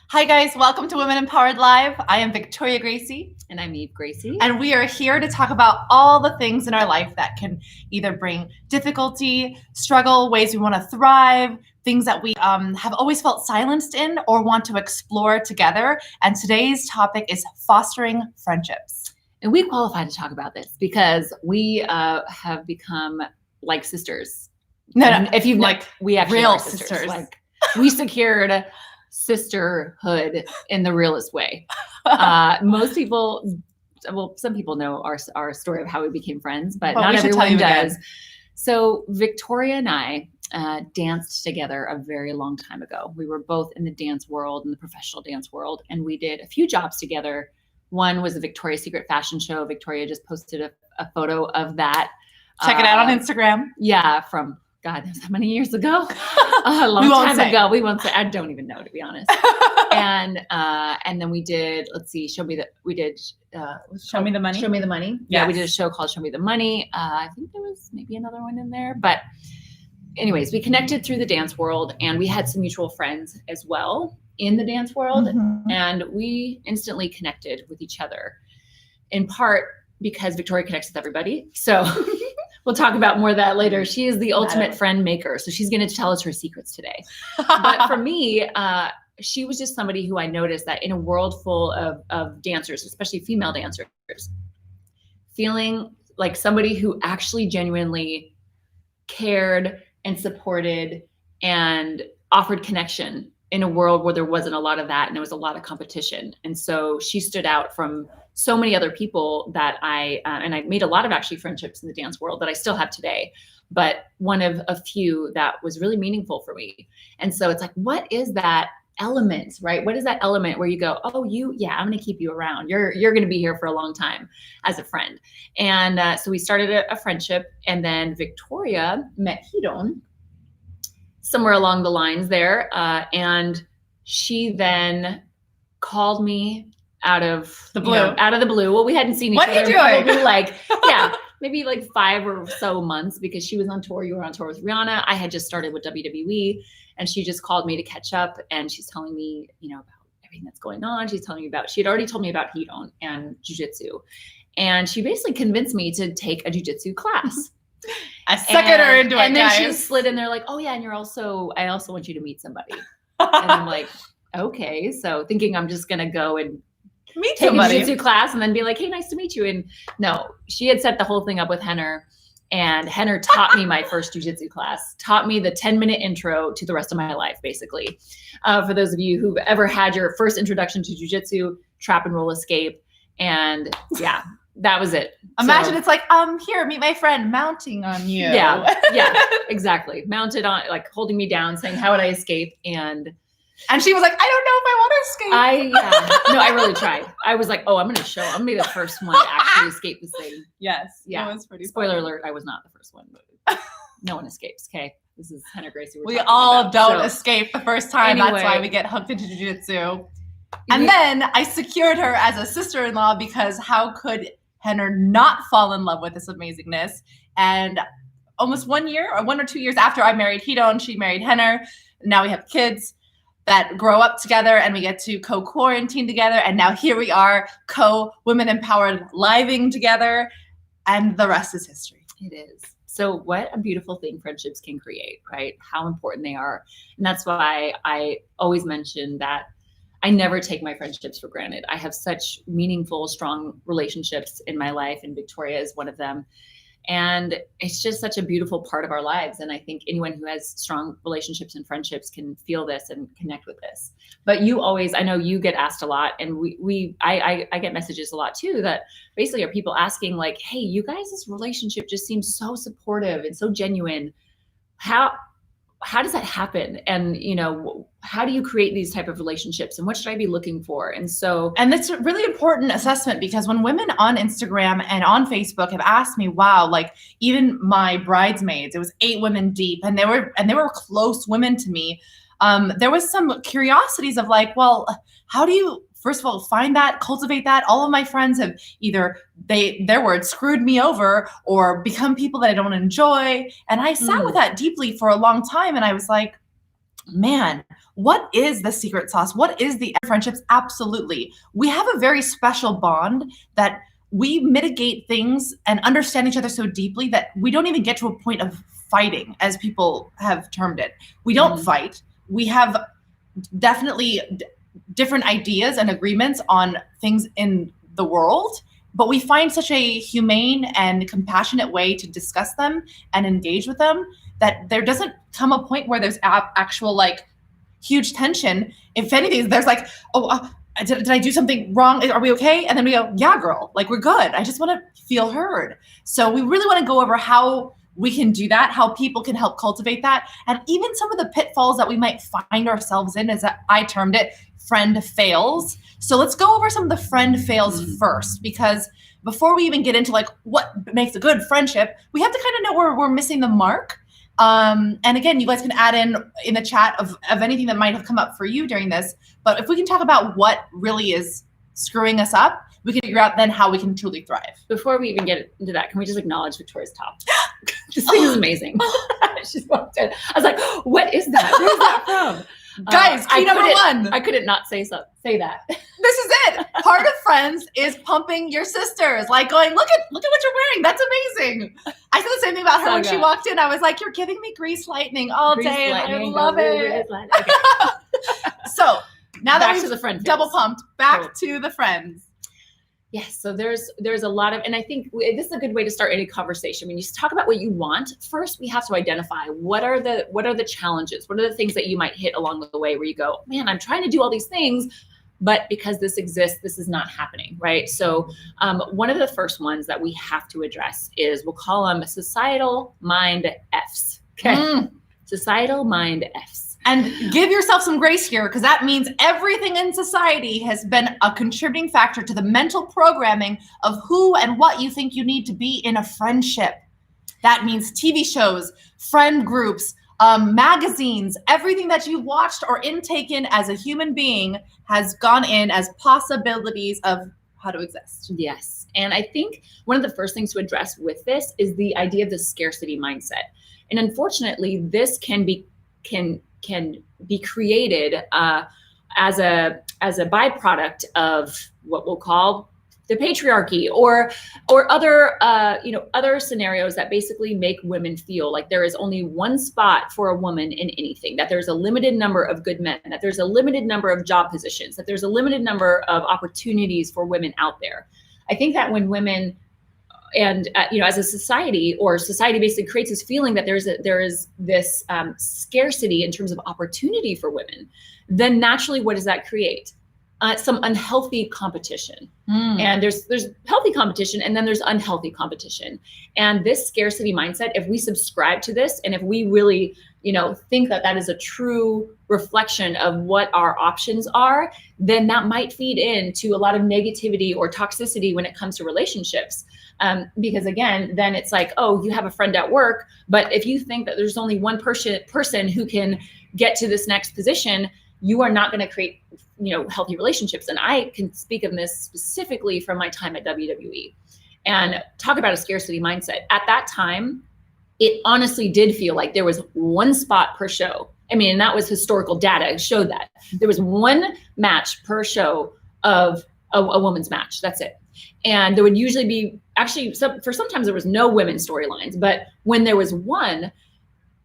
Hi guys, welcome to Women Empowered Live. I am Victoria Gracie. And I'm Eve Gracie. And we are here to talk about all the things in our life that can either bring difficulty, struggle, ways we want to thrive, things that we have always felt silenced in or want to explore together. And today's topic is fostering friendships. And we qualify to talk about this because we have become like sisters. No, if you've like we actually real are sisters. Like we secured sisterhood in the realest way. Most people, well, some people know our story of how we became friends, but not everyone does. So Victoria and I danced together a very long time ago. We were both in the dance world, in the professional dance world, and we did a few jobs together. One was the Victoria's Secret fashion show. Victoria just posted a photo of that. Check it out on Instagram. Yeah, from God knows how many years ago. A long time ago. We won't say. I don't even know, to be honest. And then we did. Let's see. Show Me the Money. Show Me the Money. Yes. Yeah, we did a show called Show Me the Money. I think there was maybe another one in there, but anyways, we connected through the dance world, and we had some mutual friends as well in the dance world, and we instantly connected with each other. In part because Victoria connects with everybody. So. We'll talk about more of that later. She is the ultimate friend maker. So she's going to tell us her secrets today. But for me, she was just somebody who I noticed that in a world full of dancers, especially female dancers, feeling like somebody who actually genuinely cared and supported and offered connection in a world where there wasn't a lot of that and there was a lot of competition. And so she stood out from so many other people that I made a lot of actually friendships in the dance world that I still have today, but one of a few that was really meaningful for me. And so it's like, what is that element, right? What is that element where you go, oh, I'm going to keep you around. You're going to be here for a long time as a friend. And so we started a friendship, and then Victoria met Hidon somewhere along the lines there. And she then called me out of the blue. Well, we hadn't seen each other. What are you doing? Maybe like 5 or so months, because she was on tour. You were on tour with Rihanna. I had just started with WWE, and she just called me to catch up, and she's telling me, about everything that's going on. She had already told me about Hidon and Jiu-Jitsu, and she basically convinced me to take a Jiu-Jitsu class. I suckered her into it, and then guys. She slid in there like, oh yeah, and I also want you to meet somebody. And I'm like, okay. So thinking I'm just gonna go and take a jiu-jitsu class and then be like, hey, nice to meet you. And no, she had set the whole thing up with Henner, and Henner taught me my first jiu-jitsu class, taught me the 10-minute intro to the rest of my life, basically. For those of you who've ever had your first introduction to jiu-jitsu, trap and roll escape. And yeah, that was it. Imagine it's like, here, meet my friend, mounting on you. Yeah, exactly. Mounted on, like holding me down, saying, how would I escape? And she was like, I don't know if I want to escape. I really tried. I was like, oh, I'm going to be the first one to actually escape this thing. Yes. Yeah. That was pretty Spoiler funny. alert, I was not the first one, but no one escapes. Okay. This is Henner Gracie. We all don't escape the first time. Anyway, that's why we get hooked into jiu-jitsu. And then I secured her as a sister-in-law, because how could Henner not fall in love with this amazingness? And almost 1 year or 1 or 2 years after I married Hidon, she married Henner. Now we have kids that grow up together, and we get to co-quarantine together. And now here we are, co-women empowered living together, and the rest is history. It is. So what a beautiful thing friendships can create, right? How important they are. And that's why I always mention that I never take my friendships for granted. I have such meaningful, strong relationships in my life, and Victoria is one of them. And it's just such a beautiful part of our lives. And I think anyone who has strong relationships and friendships can feel this and connect with this. But you always, I know you get asked a lot, and I get messages a lot too, that basically are people asking like, hey, you guys' relationship just seems so supportive and so genuine. How does that happen? And, how do you create these type of relationships, and what should I be looking for? And that's a really important assessment, because when women on Instagram and on Facebook have asked me, wow, like even my bridesmaids, it was 8 women deep, and they were close women to me. There was some curiosities of like, well, how do you, first of all, find that, cultivate that? All of my friends have either their words screwed me over or become people that I don't enjoy. And I sat with that deeply for a long time. And I was like, man, what is the secret sauce? What is the friendships? Absolutely. We have a very special bond that we mitigate things and understand each other so deeply that we don't even get to a point of fighting, as people have termed it. We don't fight. We have definitely different ideas and agreements on things in the world, but we find such a humane and compassionate way to discuss them and engage with them that there doesn't come a point where there's actual like huge tension. If anything, there's like, oh, did I do something wrong? Are we okay? And then we go, yeah, girl, like we're good. I just want to feel heard. So we really want to go over how we can do that, how people can help cultivate that, and even some of the pitfalls that we might find ourselves in, as I termed it, friend fails. So let's go over some of the friend fails first, because before we even get into like what makes a good friendship, we have to kind of know where we're missing the mark. And again, you guys can add in the chat of anything that might have come up for you during this. But if we can talk about what really is screwing us up, we can figure out then how we can truly thrive. Before we even get into that, can we just acknowledge Victoria's top? This thing is amazing. She walked in. I was like, what is that? Where's that from? Guys, key number one. I couldn't not say that. This is it. Part of friends is pumping your sisters, like going, look at what you're wearing. That's amazing. I said the same thing about her when she walked in. I was like, you're giving me grease lightning all day. I love it. Okay. So now that we've double pumped, back to the friends. Yes, so there's a lot of, and I think this is a good way to start any conversation. When you talk about what you want, first we have to identify what are the challenges, what are the things that you might hit along the way where you go, man, I'm trying to do all these things, but because this exists, this is not happening, right? So one of the first ones that we have to address is, we'll call them societal mind Fs. Okay, societal mind Fs. And give yourself some grace here, because that means everything in society has been a contributing factor to the mental programming of who and what you think you need to be in a friendship. That means TV shows, friend groups, magazines, everything that you've watched or intaken as a human being has gone in as possibilities of how to exist. Yes. And I think one of the first things to address with this is the idea of the scarcity mindset. And unfortunately, this can be created as a byproduct of what we'll call the patriarchy, or other scenarios that basically make women feel like there is only one spot for a woman in anything, that there's a limited number of good men, that there's a limited number of job positions, that there's a limited number of opportunities for women out there. I think that when women and as a society, or society basically creates this feeling that there is this scarcity in terms of opportunity for women, then naturally, what does that create? Some unhealthy competition. And there's healthy competition, and then there's unhealthy competition. And this scarcity mindset, if we subscribe to this, and if we really think that is a true reflection of what our options are, then that might feed into a lot of negativity or toxicity when it comes to relationships. Because again, then it's like, oh, you have a friend at work, but if you think that there's only one person who can get to this next position, you are not going to create, healthy relationships. And I can speak of this specifically from my time at WWE, and talk about a scarcity mindset. At that time, it honestly did feel like there was one spot per show. I mean, and that was historical data. It showed that there was one match per show of a women's match. That's it. And there would usually be, sometimes there was no women's storylines, but when there was one,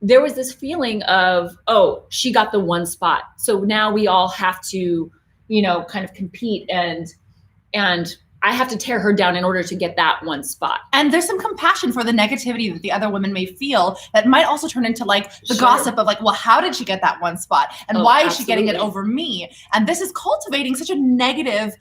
there was this feeling of, oh, she got the one spot. So now we all have to, kind of compete, and I have to tear her down in order to get that one spot. And there's some compassion for the negativity that the other women may feel that might also turn into like the gossip of like, well, how did she get that one spot? And why is she getting it over me? And this is cultivating such a negative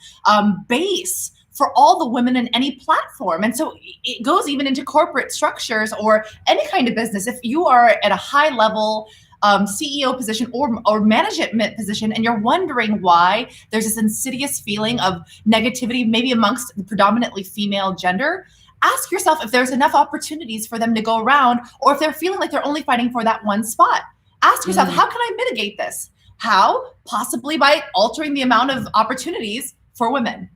base for all the women in any platform. And so it goes even into corporate structures or any kind of business. If you are at a high level CEO position or management position, and you're wondering why there's this insidious feeling of negativity, maybe amongst the predominantly female gender, ask yourself if there's enough opportunities for them to go around, or if they're feeling like they're only fighting for that one spot. Ask yourself, how can I mitigate this? How? Possibly by altering the amount of opportunities for women.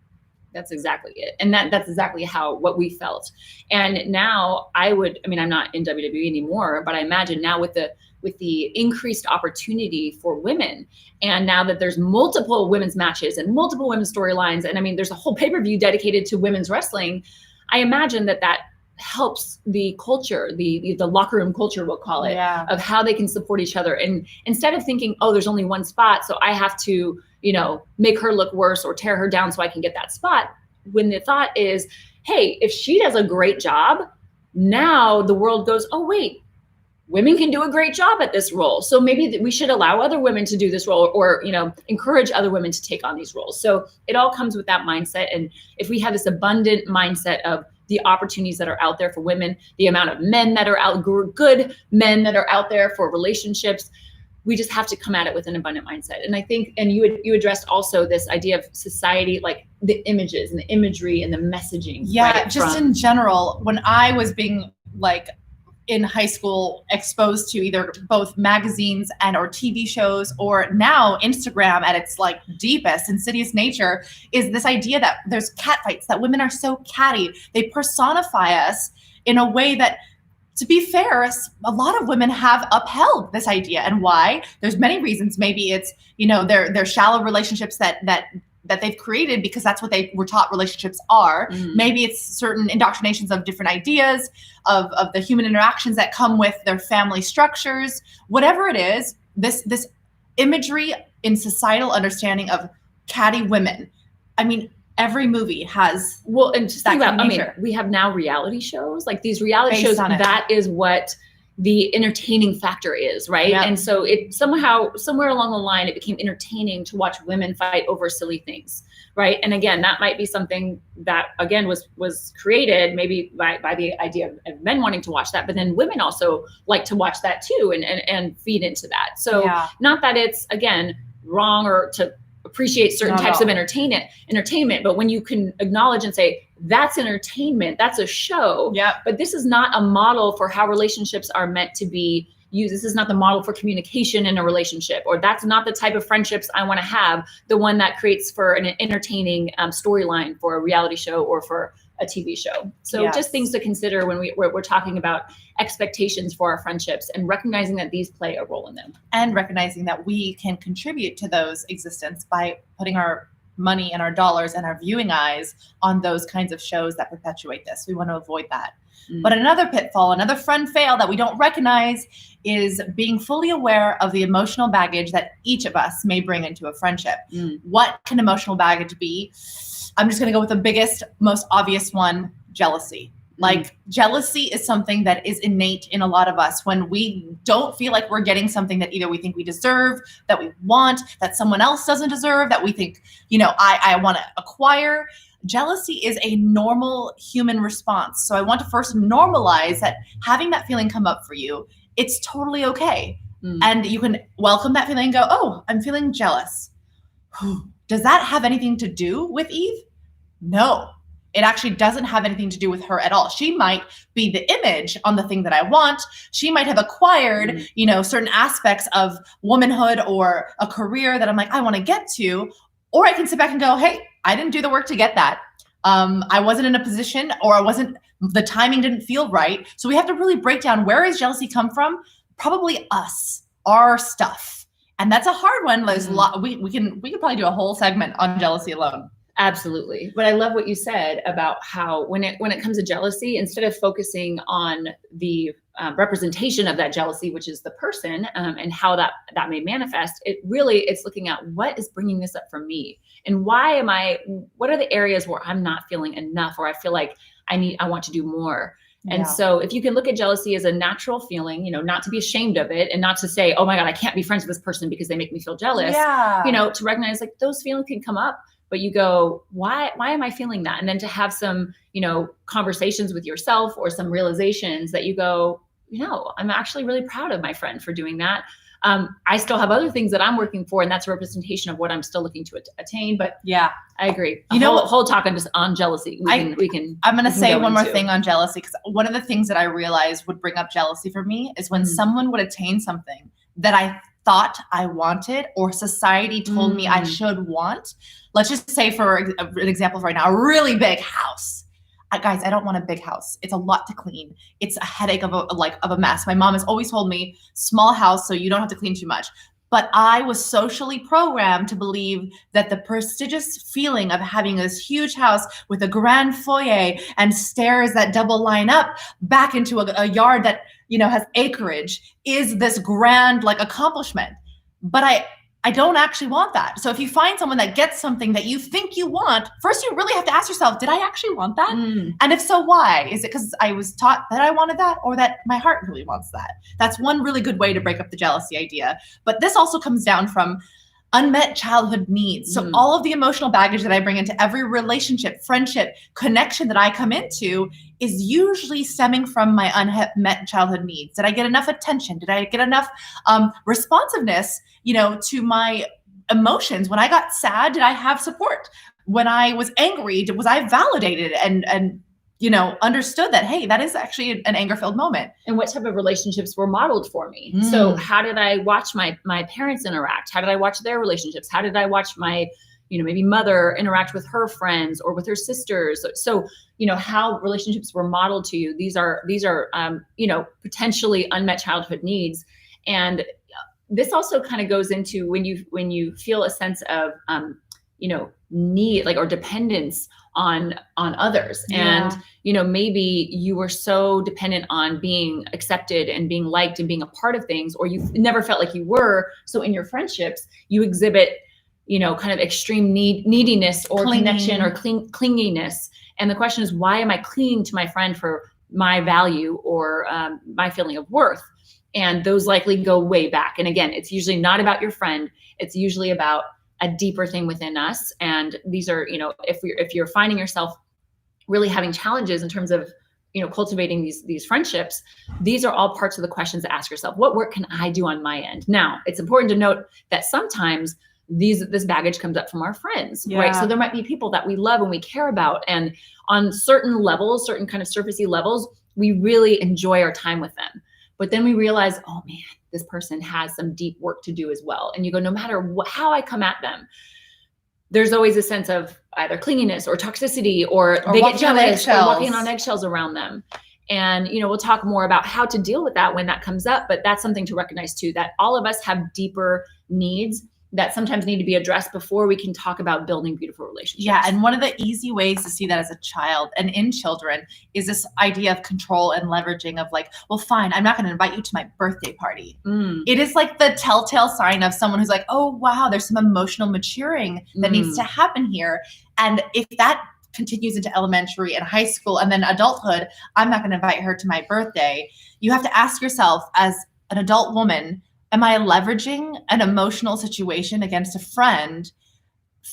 That's exactly it. And that's exactly what we felt. And now I'm not in WWE anymore, but I imagine now with the with the increased opportunity for women. And now that there's multiple women's matches and multiple women's storylines, and I mean, there's a whole pay-per-view dedicated to women's wrestling, I imagine that helps the culture, the locker room culture, we'll call it, of how they can support each other. And instead of thinking, oh, there's only one spot, so I have to, make her look worse or tear her down so I can get that spot, when the thought is, hey, if she does a great job, now the world goes, oh, wait, women can do a great job at this role. So maybe we should allow other women to do this role, or, encourage other women to take on these roles. So it all comes with that mindset. And if we have this abundant mindset of the opportunities that are out there for women, the amount of men that are out, good men that are out there for relationships, we just have to come at it with an abundant mindset. And I think, and you addressed also this idea of society, like the images and the imagery and the messaging. Yeah, right, just in general, when I was being in high school exposed to either both magazines and or TV shows, or now Instagram at its deepest insidious nature, is this idea that there's cat fights, that women are so catty. They personify us in a way that, to be fair, a lot of women have upheld this idea. And why? There's many reasons. Maybe it's, their shallow relationships that they've created because that's what they were taught relationships are. Maybe it's certain indoctrinations of different ideas of the human interactions that come with their family structures. Whatever it is, this imagery in societal understanding of catty women. I mean, every movie has and just think about, we have now reality shows, like these reality shows, that is what the entertaining factor is, right? Yep. And so it somewhere along the line, it became entertaining to watch women fight over silly things, right? And again, that might be something that again was created maybe by the idea of men wanting to watch that, but then women also like to watch that too and feed into that. So not that it's again wrong or to appreciate certain types of entertainment, but when you can acknowledge and say, that's entertainment, that's a show, but this is not a model for how relationships are meant to be used. This is not the model for communication in a relationship, or that's not the type of friendships I want to have, the one that creates for an entertaining storyline for a reality show or for a TV show. So just things to consider when we're talking about expectations for our friendships, and recognizing that these play a role in them. And recognizing that we can contribute to those existence by putting our money and our dollars and our viewing eyes on those kinds of shows that perpetuate this. We want to avoid that. But another pitfall, another friend fail that we don't recognize is being fully aware of the emotional baggage that each of us may bring into a friendship. What can emotional baggage be? I'm just going to go with the biggest, most obvious one, jealousy. Jealousy is something that is innate in a lot of us when we don't feel like we're getting something that either we think we deserve, that we want, that someone else doesn't deserve, that we think, I want to acquire. Jealousy is a normal human response. So I want to first normalize that having that feeling come up for you, it's totally okay. And you can welcome that feeling and go, oh, I'm feeling jealous. Does that have anything to do with Eve? No, it actually doesn't have anything to do with her at all. She might be the image on the thing that I want. She might have acquired, certain aspects of womanhood or a career that I'm like, I want to get to. Or I can sit back and go, hey, I didn't do the work to get that. I wasn't in a position, or the timing didn't feel right. So we have to really break down, where does jealousy come from? Probably us, our stuff. And that's a hard one. There's a lot. We can probably do a whole segment on jealousy alone. Absolutely. But I love what you said about how when it comes to jealousy, instead of focusing on the representation of that jealousy, which is the person, and how that may manifest, it's looking at what is bringing this up for me, and what are the areas where I'm not feeling enough, or I feel like I want to do more. And so if you can look at jealousy as a natural feeling, not to be ashamed of it, and not to say, oh my God, I can't be friends with this person because they make me feel jealous, to recognize like those feelings can come up, but you go, why am I feeling that? And then to have some, conversations with yourself, or some realizations that you go, I'm actually really proud of my friend for doing that. I still have other things that I'm working for, and that's a representation of what I'm still looking to attain. But I agree. Whole talk on jealousy. I'm going to say one more thing on jealousy, because one of the things that I realized would bring up jealousy for me is when someone would attain something that I thought I wanted, or society told me I should want. Let's just say, for an example right now, a really big house. guys, I don't want a big house. It's a lot to clean. It's a headache of a mess. My mom has always told me, small house so you don't have to clean too much. But I was socially programmed to believe that the prestigious feeling of having this huge house with a grand foyer and stairs that double line up back into a yard that, has acreage is this grand accomplishment. But I don't actually want that. So if you find someone that gets something that you think you want, first you really have to ask yourself, did I actually want that? And if so, why? Is it because I was taught that I wanted that, or that my heart really wants that? That's one really good way to break up the jealousy idea. But this also comes down from unmet childhood needs. So all of the emotional baggage that I bring into every relationship, friendship, connection that I come into is usually stemming from my unmet childhood needs. Did I get enough attention? Did I get enough responsiveness, to my emotions? When I got sad, did I have support? When I was angry, was I validated and understood that, hey, that is actually an anger-filled moment? And what type of relationships were modeled for me? So how did I watch my parents interact? How did I watch their relationships? How did I watch my, maybe mother interact with her friends or with her sisters? So, how relationships were modeled to you. These are potentially unmet childhood needs. And this also kind of goes into when you feel a sense of, need, or dependence on others. Yeah. And, maybe you were so dependent on being accepted and being liked and being a part of things, or you never felt like you were. So in your friendships, you exhibit, kind of extreme neediness or connection or clinginess. And the question is, why am I clinging to my friend for my value or my feeling of worth? And those likely go way back. And again, it's usually not about your friend. It's usually about a deeper thing within us. And these are, if you're finding yourself really having challenges in terms of, cultivating these friendships, these are all parts of the questions to ask yourself. What work can I do on my end? Now, it's important to note that sometimes this baggage comes up from our friends, right? So there might be people that we love and we care about. And on certain levels, certain kind of surfacey levels, we really enjoy our time with them. But then we realize, oh man, this person has some deep work to do as well. And you go, no matter how I come at them, there's always a sense of either clinginess or toxicity, or they get jealous or walking on eggshells around them. And, we'll talk more about how to deal with that when that comes up. But that's something to recognize too, that all of us have deeper needs that sometimes need to be addressed before we can talk about building beautiful relationships. Yeah. And one of the easy ways to see that as a child and in children is this idea of control and leveraging of well, fine, I'm not going to invite you to my birthday party. It is like the telltale sign of someone who's like, oh, wow, there's some emotional maturing that needs to happen here. And if that continues into elementary and high school and then adulthood, I'm not going to invite her to my birthday. You have to ask yourself, as an adult woman, am I leveraging an emotional situation against a friend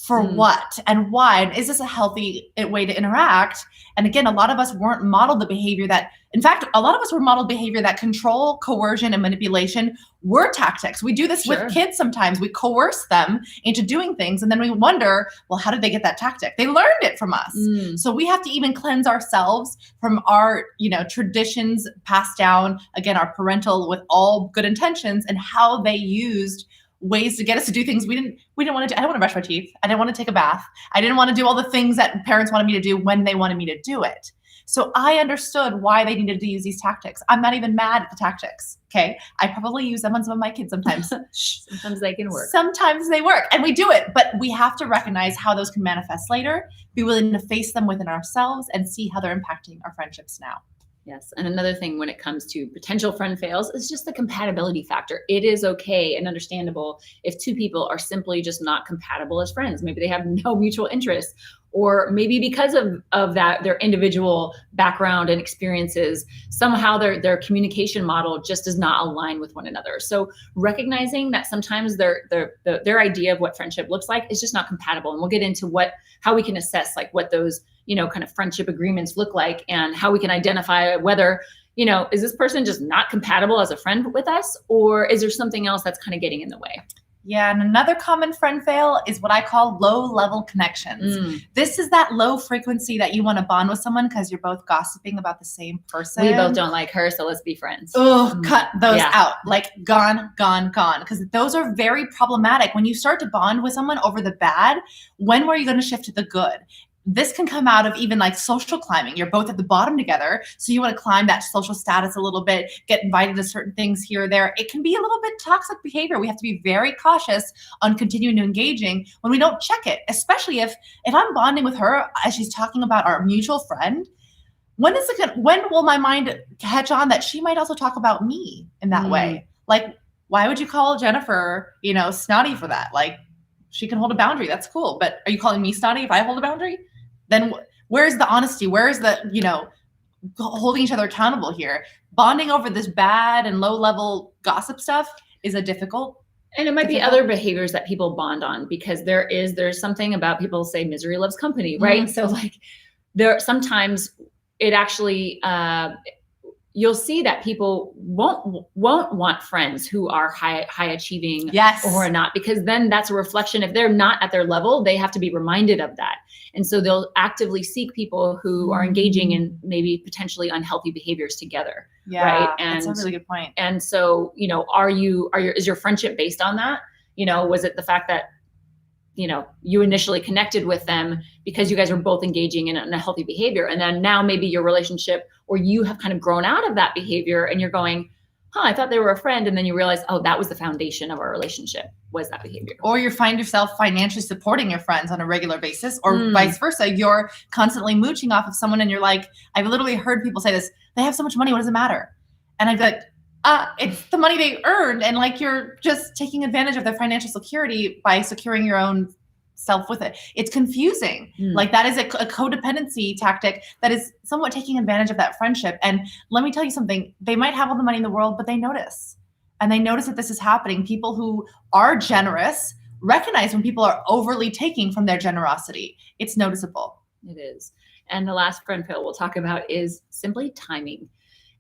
for what and why? And is this a healthy way to interact? And again, a lot of us weren't modeled the behavior that, in fact, a lot of us were modeled behavior that control, coercion, and manipulation were tactics. We do this with kids sometimes. We coerce them into doing things. And then we wonder, well, how did they get that tactic? They learned it from us. So we have to even cleanse ourselves from our, traditions passed down, again, our parental with all good intentions, and how they used ways to get us to do things we didn't want to do. I didn't want to brush my teeth. I didn't want to take a bath. I didn't want to do all the things that parents wanted me to do when they wanted me to do it. So I understood why they needed to use these tactics. I'm not even mad at the tactics. Okay. I probably use them on some of my kids sometimes. Sometimes they can work. Sometimes they work and we do it, but we have to recognize how those can manifest later, be willing to face them within ourselves and see how they're impacting our friendships now. Yes. And another thing when it comes to potential friend fails is just the compatibility factor. It is okay and understandable if two people are simply just not compatible as friends. Maybe they have no mutual interest, or maybe because of that, their individual background and experiences, somehow their communication model just does not align with one another. So recognizing that sometimes their idea of what friendship looks like is just not compatible. And we'll get into how we can assess what those kind of friendship agreements look like, and how we can identify whether, is this person just not compatible as a friend with us, or is there something else that's kind of getting in the way? Yeah. And another common friend fail is what I call low level connections. This is that low frequency that you want to bond with someone because you're both gossiping about the same person. We both don't like her, so let's be friends. Oh, cut those out. Gone. Because those are very problematic. When you start to bond with someone over the bad, when were you going to shift to the good? this can come out of even like social climbing. You're both at the bottom together, so you want to climb that social status a little bit, get invited to certain things here or there. It can be a little bit toxic behavior. We have to be very cautious on continuing to engaging when we don't check it, especially if I'm bonding with her as she's talking about our mutual friend. When will my mind catch on that she might also talk about me in that way? Like, why would you call Jennifer, snotty for that? Like, she can hold a boundary. That's cool. But are you calling me snotty if I hold a boundary? Then where's the honesty? Where's the, holding each other accountable here? Bonding over this bad and low level gossip stuff is a difficult. And it might be other behaviors that people bond on, because there's something about, people say misery loves company, right? So like sometimes it actually, you'll see that people won't want friends who are high achieving, yes, or who are not, because then that's a reflection. If they're not at their level, they have to be reminded of that. And so they'll actively seek people who are engaging in maybe potentially unhealthy behaviors together. Yeah, right. And that's a really good point. And so, is your friendship based on that? Was it the fact that, you initially connected with them because you guys were both engaging in a healthy behavior, and then now maybe your relationship, or you have kind of grown out of that behavior and you're going, I thought they were a friend. And then you realize, that was the foundation of our relationship, was that behavior. Or you find yourself financially supporting your friends on a regular basis, or vice versa. You're constantly mooching off of someone and you're like, I've literally heard people say this, they have so much money, what does it matter? And I'd be like, it's the money they earned, and like you're just taking advantage of their financial security by securing your own self with it. It's confusing. Like that is a codependency tactic that is somewhat taking advantage of that friendship. And let me tell you something, they might have all the money in the world, but they notice. And they notice that this is happening. People who are generous recognize when people are overly taking from their generosity. It's noticeable. It is. And the last friend fail we'll talk about is simply timing.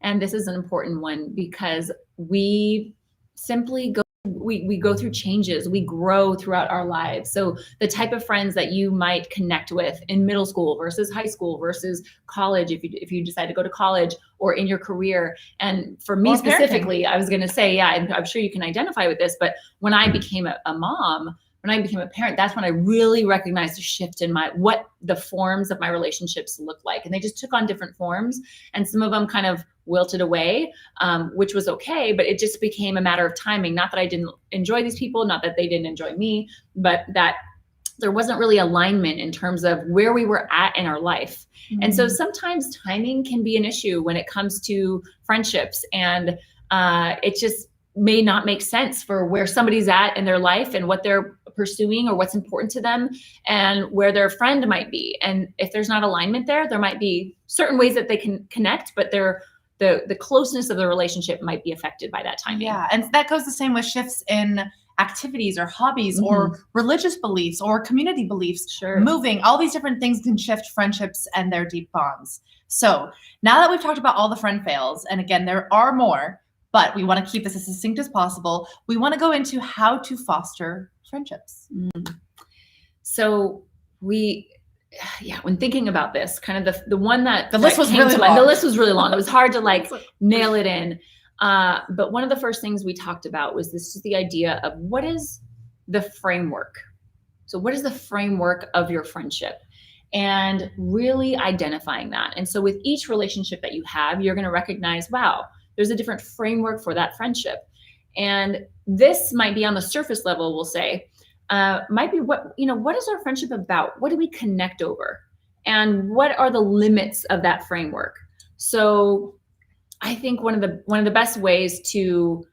And this is an important one, because we simply we go through changes, we grow throughout our lives. So the type of friends that you might connect with in middle school versus high school versus college, if you decide to go to college, or in your career. And for me specifically, I was going to say, I'm sure you can identify with this, but when I became a mom, when I became a parent, that's when I really recognized a shift in what the forms of my relationships look like. And they just took on different forms, and some of them kind of wilted away, which was okay, but it just became a matter of timing. Not that I didn't enjoy these people, not that they didn't enjoy me, but that there wasn't really alignment in terms of where we were at in our life. And so sometimes timing can be an issue when it comes to friendships, and it just may not make sense for where somebody's at in their life and what they're pursuing or what's important to them, and where their friend might be. And if there's not alignment there might be certain ways that they can connect, but the closeness of the relationship might be affected by that timing. Yeah, and that goes the same with shifts in activities or hobbies or religious beliefs or community beliefs. Sure. Moving, all these different things can shift friendships and their deep bonds. So now that we've talked about all the friend fails, and again, there are more, but we want to keep this as succinct as possible, we want to go into how to foster friendships. So when thinking about this, kind of the one that the list was really long. The list was really long. It was hard to nail it in. But one of the first things we talked about was the idea of what is the framework. So what is the framework of your friendship? And really identifying that. And so with each relationship that you have, you're going to recognize, wow, there's a different framework for that friendship. And this might be on the surface level, we'll say, might be what is our friendship about? What do we connect over? And what are the limits of that framework? So I think one of the best ways to,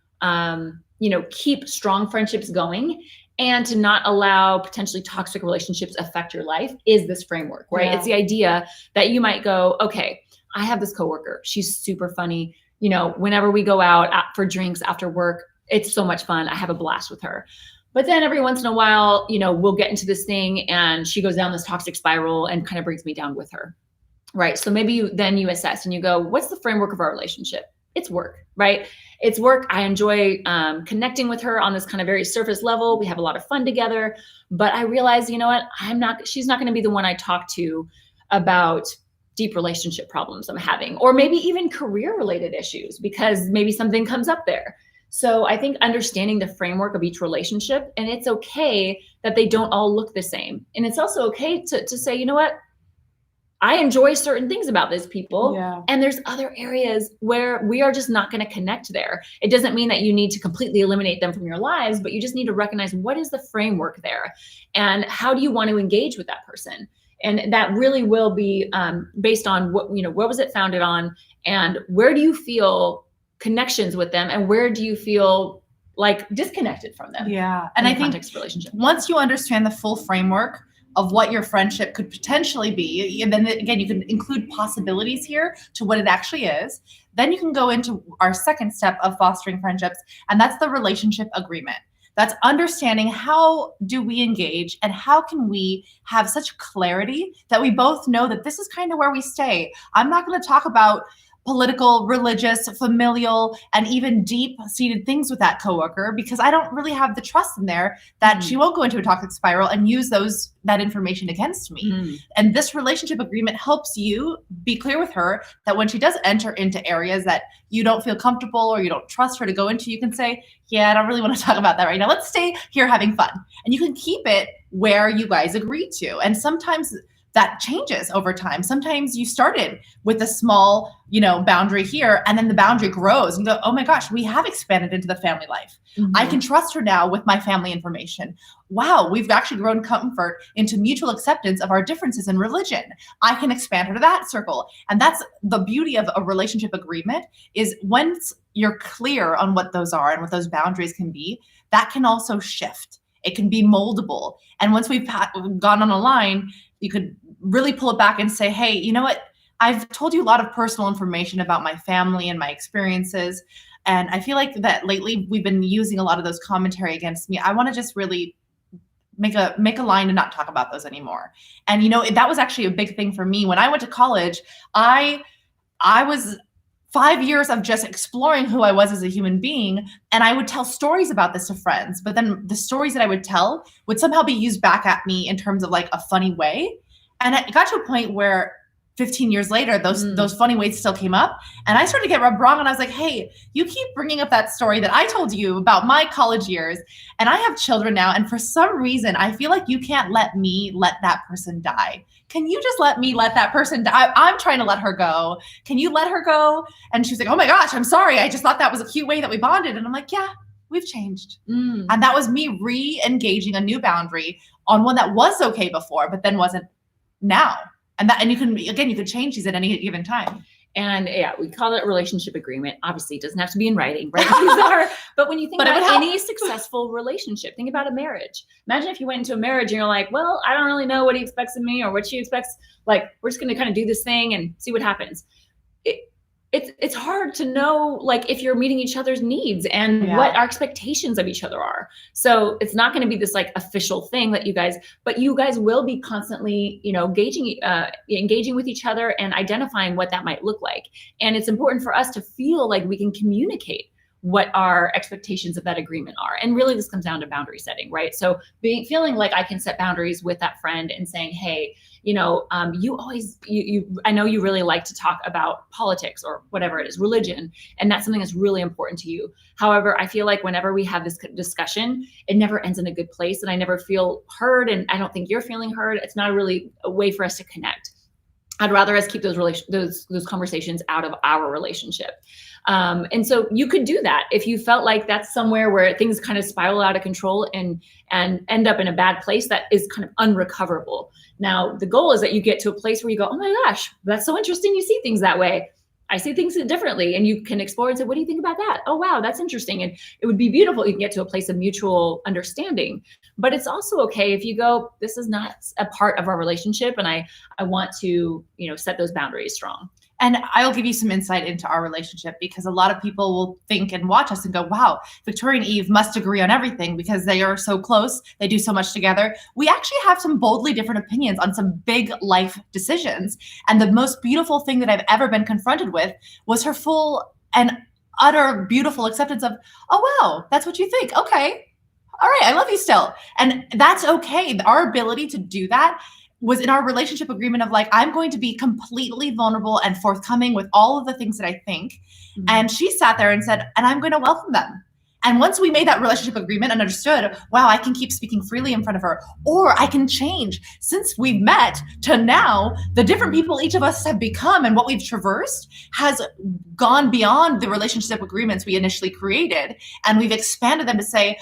keep strong friendships going and to not allow potentially toxic relationships affect your life is this framework, right? Yeah. It's the idea that you might go, okay, I have this coworker. She's super funny. Whenever we go out for drinks after work, it's so much fun. I have a blast with her. But then every once in a while, we'll get into this thing and she goes down this toxic spiral and kind of brings me down with her. Right. So maybe you assess and you go, what's the framework of our relationship? It's work, right? It's work. I enjoy connecting with her on this kind of very surface level. We have a lot of fun together, but I realize, she's not going to be the one I talk to about deep relationship problems I'm having, or maybe even career related issues, because maybe something comes up there. So I think understanding the framework of each relationship, and it's okay that they don't all look the same. And it's also okay to say, you know what, I enjoy certain things about these people. Yeah. And there's other areas where we are just not going to connect there. It doesn't mean that you need to completely eliminate them from your lives, but you just need to recognize what is the framework there and how do you want to engage with that person? And that really will be based on what was it founded on, and where do you feel connections with them, and where do you feel like disconnected from them? Yeah. And I think relationship. Once you understand the full framework of what your friendship could potentially be, and then again, you can include possibilities here to what it actually is, then you can go into our second step of fostering friendships, and that's the relationship agreement. That's understanding how do we engage and how can we have such clarity that we both know that this is kind of where we stay. I'm not going to talk about political, religious, familial, and even deep-seated things with that coworker because I don't really have the trust in there that she won't go into a toxic spiral and use that information against me. And this relationship agreement helps you be clear with her that when she does enter into areas that you don't feel comfortable or you don't trust her to go into, you can say, yeah, I don't really want to talk about that right now. Let's stay here having fun. And you can keep it where you guys agree to. And sometimes that changes over time. Sometimes you started with a small, boundary here, and then the boundary grows and you go, oh my gosh, we have expanded into the family life. I can trust her now with my family information. Wow, we've actually grown comfort into mutual acceptance of our differences in religion. I can expand her to that circle. And that's the beauty of a relationship agreement, is once you're clear on what those are and what those boundaries can be, that can also shift. It can be moldable. And once we've gone on a line, you could really pull it back and say, hey, you know what? I've told you a lot of personal information about my family and my experiences. And I feel like that lately we've been using a lot of those commentary against me. I want to just really make a line to not talk about those anymore. And, that was actually a big thing for me. When I went to college, I was 5 years of just exploring who I was as a human being. And I would tell stories about this to friends, but then the stories that I would tell would somehow be used back at me in terms of like a funny way. And it got to a point where 15 years later, those funny ways still came up. And I started to get rubbed wrong. And I was like, hey, you keep bringing up that story that I told you about my college years. And I have children now. And for some reason, I feel like you can't let me let that person die. Can you just let me let that person die? I'm trying to let her go. Can you let her go? And she was like, oh my gosh, I'm sorry. I just thought that was a cute way that we bonded. And I'm like, yeah, we've changed. And that was me re-engaging a new boundary on one that was okay before, but then wasn't now. And you can change these at any given time. And yeah, we call it a relationship agreement. Obviously, it doesn't have to be in writing, right? But when you think about any successful relationship, think about a marriage. Imagine if you went into a marriage and you're like, well, I don't really know what he expects of me or what she expects. Like, we're just going to kind of do this thing and see what happens. It's hard to know, like, if you're meeting each other's needs and what our expectations of each other are. So it's not going to be this like official thing that you guys will be constantly, engaging with each other and identifying what that might look like. And it's important for us to feel like we can communicate what our expectations of that agreement are. And really this comes down to boundary setting, right? So feeling like I can set boundaries with that friend and saying, hey, I know you really like to talk about politics or whatever it is, religion, and that's something that's really important to you. However, I feel like whenever we have this discussion, it never ends in a good place, and I never feel heard, and I don't think you're feeling heard. It's not really a way for us to connect. I'd rather us keep those conversations out of our relationship. And so you could do that if you felt like that's somewhere where things kind of spiral out of control and end up in a bad place that is kind of unrecoverable. Now, the goal is that you get to a place where you go, oh my gosh, that's so interesting. You see things that way. I see things differently. And you can explore and say, what do you think about that? Oh, wow, that's interesting. And it would be beautiful. You can get to a place of mutual understanding. But it's also okay if you go, this is not a part of our relationship. And I want to, set those boundaries strong. And I'll give you some insight into our relationship, because a lot of people will think and watch us and go, wow, Victoria and Eve must agree on everything because they are so close. They do so much together. We actually have some boldly different opinions on some big life decisions. And the most beautiful thing that I've ever been confronted with was her full and utter beautiful acceptance of, oh, wow, that's what you think. Okay. All right. I love you still. And that's okay. Our ability to do that was in our relationship agreement of like, I'm going to be completely vulnerable and forthcoming with all of the things that I think. And she sat there and said, and I'm going to welcome them. And once we made that relationship agreement and understood, wow, I can keep speaking freely in front of her, or I can change. Since we've met to now, the different people each of us have become and what we've traversed has gone beyond the relationship agreements we initially created. And we've expanded them to say,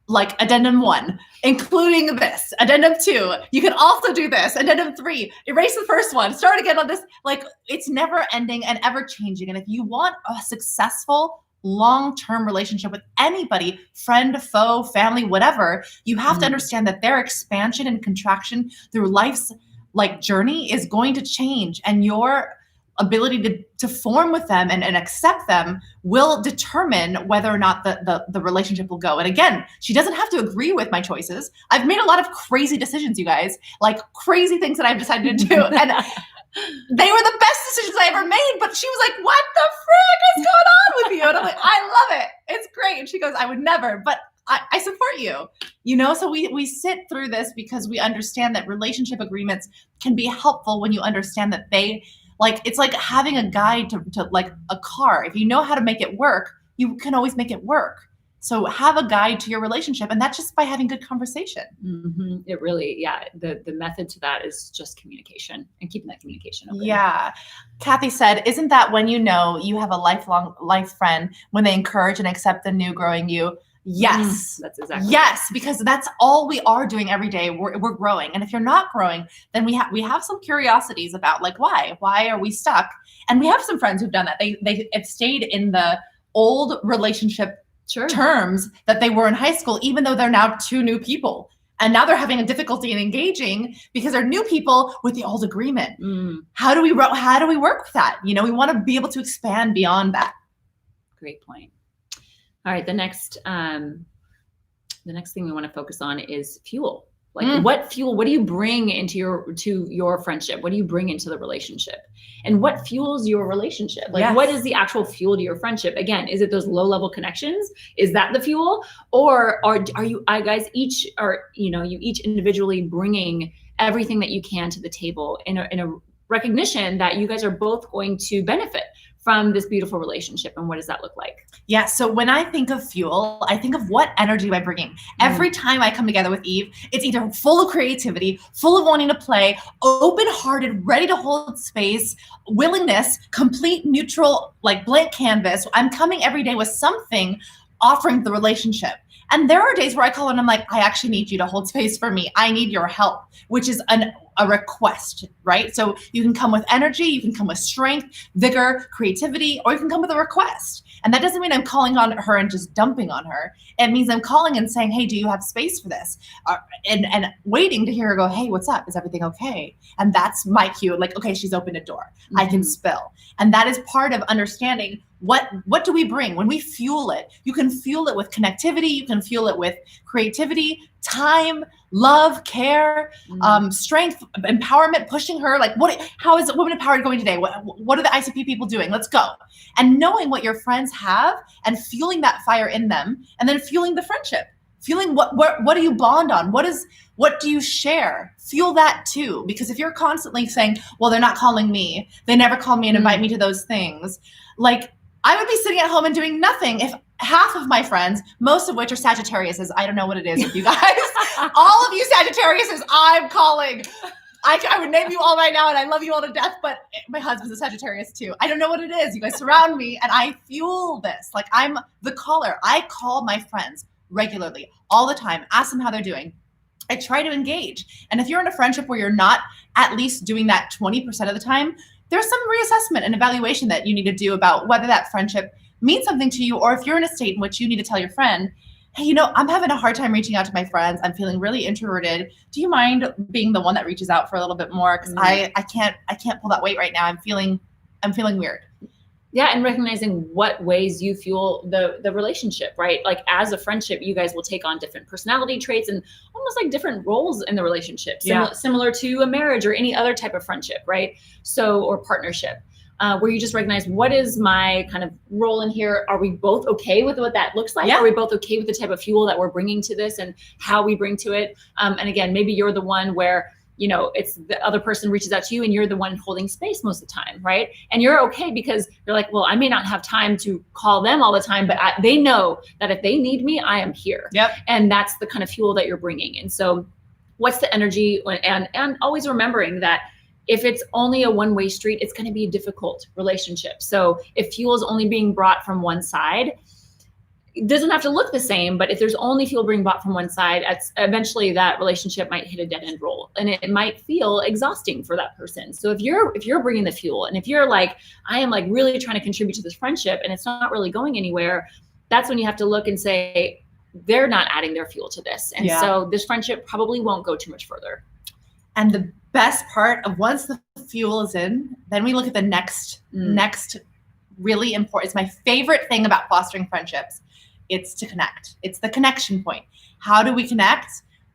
like addendum 1, including this, addendum 2, you can also do this, addendum 3, erase the first one, start again on this. Like, it's never ending and ever changing. And if you want a successful long-term relationship with anybody, friend, foe, family, whatever, you have to understand that their expansion and contraction through life's like journey is going to change, and your ability to form with them and accept them will determine whether or not the relationship will go. And again, she doesn't have to agree with my choices. I've made a lot of crazy decisions, you guys, like crazy things that I've decided to do. And they were the best decisions I ever made, but she was like, what the frick is going on with you? And I'm like, I love it. It's great. And she goes, I would never, but I support you, you know? So we sit through this because we understand that relationship agreements can be helpful when you understand that they, like, it's like having a guide to like a car. If you know how to make it work, you can always make it work. So have a guide to your relationship, and that's just by having good conversation. Mm-hmm. It really, yeah. The method to that is just communication and keeping that communication open. Yeah. Kathy said, isn't that when you know you have a lifelong life friend, when they encourage and accept the new growing you? Yes. That's exactly yes, because that's all we are doing every day. We're growing. And if you're not growing, then we have some curiosities about like, why are we stuck? And we have some friends who've done that. They have stayed in the old relationship terms that they were in high school, even though they're now two new people. And now they're having a difficulty in engaging because they're new people with the old agreement. How do we work with that? You know, we want to be able to expand beyond that. Great point. All right, the next thing we want to focus on is fuel. Like what do you bring into your friendship? What do you bring into the relationship? And what fuels your relationship? Like what is the actual fuel to your friendship? Again, is it those low-level connections? Is that the fuel? Or are you guys each you each individually bringing everything that you can to the table in a recognition that you guys are both going to benefit from this beautiful relationship? And what does that look like? Yeah. So when I think of fuel, I think of what energy am I bringing? Every time I come together with Eve, it's either full of creativity, full of wanting to play, open-hearted, ready to hold space, willingness, complete neutral, like blank canvas. I'm coming every day with something offering the relationship. And there are days where I call and I'm like, I actually need you to hold space for me. I need your help, which is a request, right? So you can come with energy, you can come with strength, vigor, creativity, or you can come with a request. And that doesn't mean I'm calling on her and just dumping on her. It means I'm calling and saying, hey, do you have space for this? And waiting to hear her go, hey, what's up? Is everything okay? And that's my cue. Like, okay, she's opened a door. I can spill. And that is part of understanding what do we bring when we fuel it. You can fuel it with connectivity. You can fuel it with creativity, time, love, care, strength, empowerment, pushing her. Like, how is Women Empowered going today? What are the ICP people doing? Let's go. And knowing what your friends have and fueling that fire in them, and then fueling the friendship, fueling what do you bond on? What do you share? Fuel that too. Because if you're constantly saying, well, they're not calling me, they never call me and invite me to those things. Like, I would be sitting at home and doing nothing if half of my friends, most of which are Sagittariuses, I don't know what it is with you guys. All of you Sagittariuses, I'm calling. I would name you all right now and I love you all to death, but my husband's a Sagittarius too. I don't know what it is. You guys surround me and I fuel this. Like, I'm the caller. I call my friends regularly, all the time, ask them how they're doing. I try to engage. And if you're in a friendship where you're not at least doing that 20% of the time, there's some reassessment and evaluation that you need to do about whether that friendship means something to you, or if you're in a state in which you need to tell your friend, hey, I'm having a hard time reaching out to my friends. I'm feeling really introverted. Do you mind being the one that reaches out for a little bit more? Because I can't pull that weight right now. I'm feeling weird. Yeah, and recognizing what ways you fuel the relationship, right? Like, as a friendship, you guys will take on different personality traits and almost like different roles in the relationship, similar to a marriage or any other type of friendship, right? So, or partnership, where you just recognize, what is my kind of role in here? Are we both okay with what that looks like? Are we both okay with the type of fuel that we're bringing to this and how we bring to it? And again, maybe you're the one where it's the other person reaches out to you and you're the one holding space most of the time, right? And you're okay because you're like, well, I may not have time to call them all the time, but they know that if they need me, I am here. Yep. And that's the kind of fuel that you're bringing. And so what's the energy? And always remembering that if it's only a one-way street, it's going to be a difficult relationship. So if fuel is only being brought from one side, it doesn't have to look the same, but if there's only fuel being brought from one side, eventually that relationship might hit a dead end roll, and it might feel exhausting for that person. So if you're bringing the fuel, and if you're like, I am like really trying to contribute to this friendship and it's not really going anywhere, that's when you have to look and say, they're not adding their fuel to this. And so this friendship probably won't go too much further. And the best part of once the fuel is in, then we look at the next really important, it's my favorite thing about fostering friendships. It's to connect. It's the connection point. How do we connect?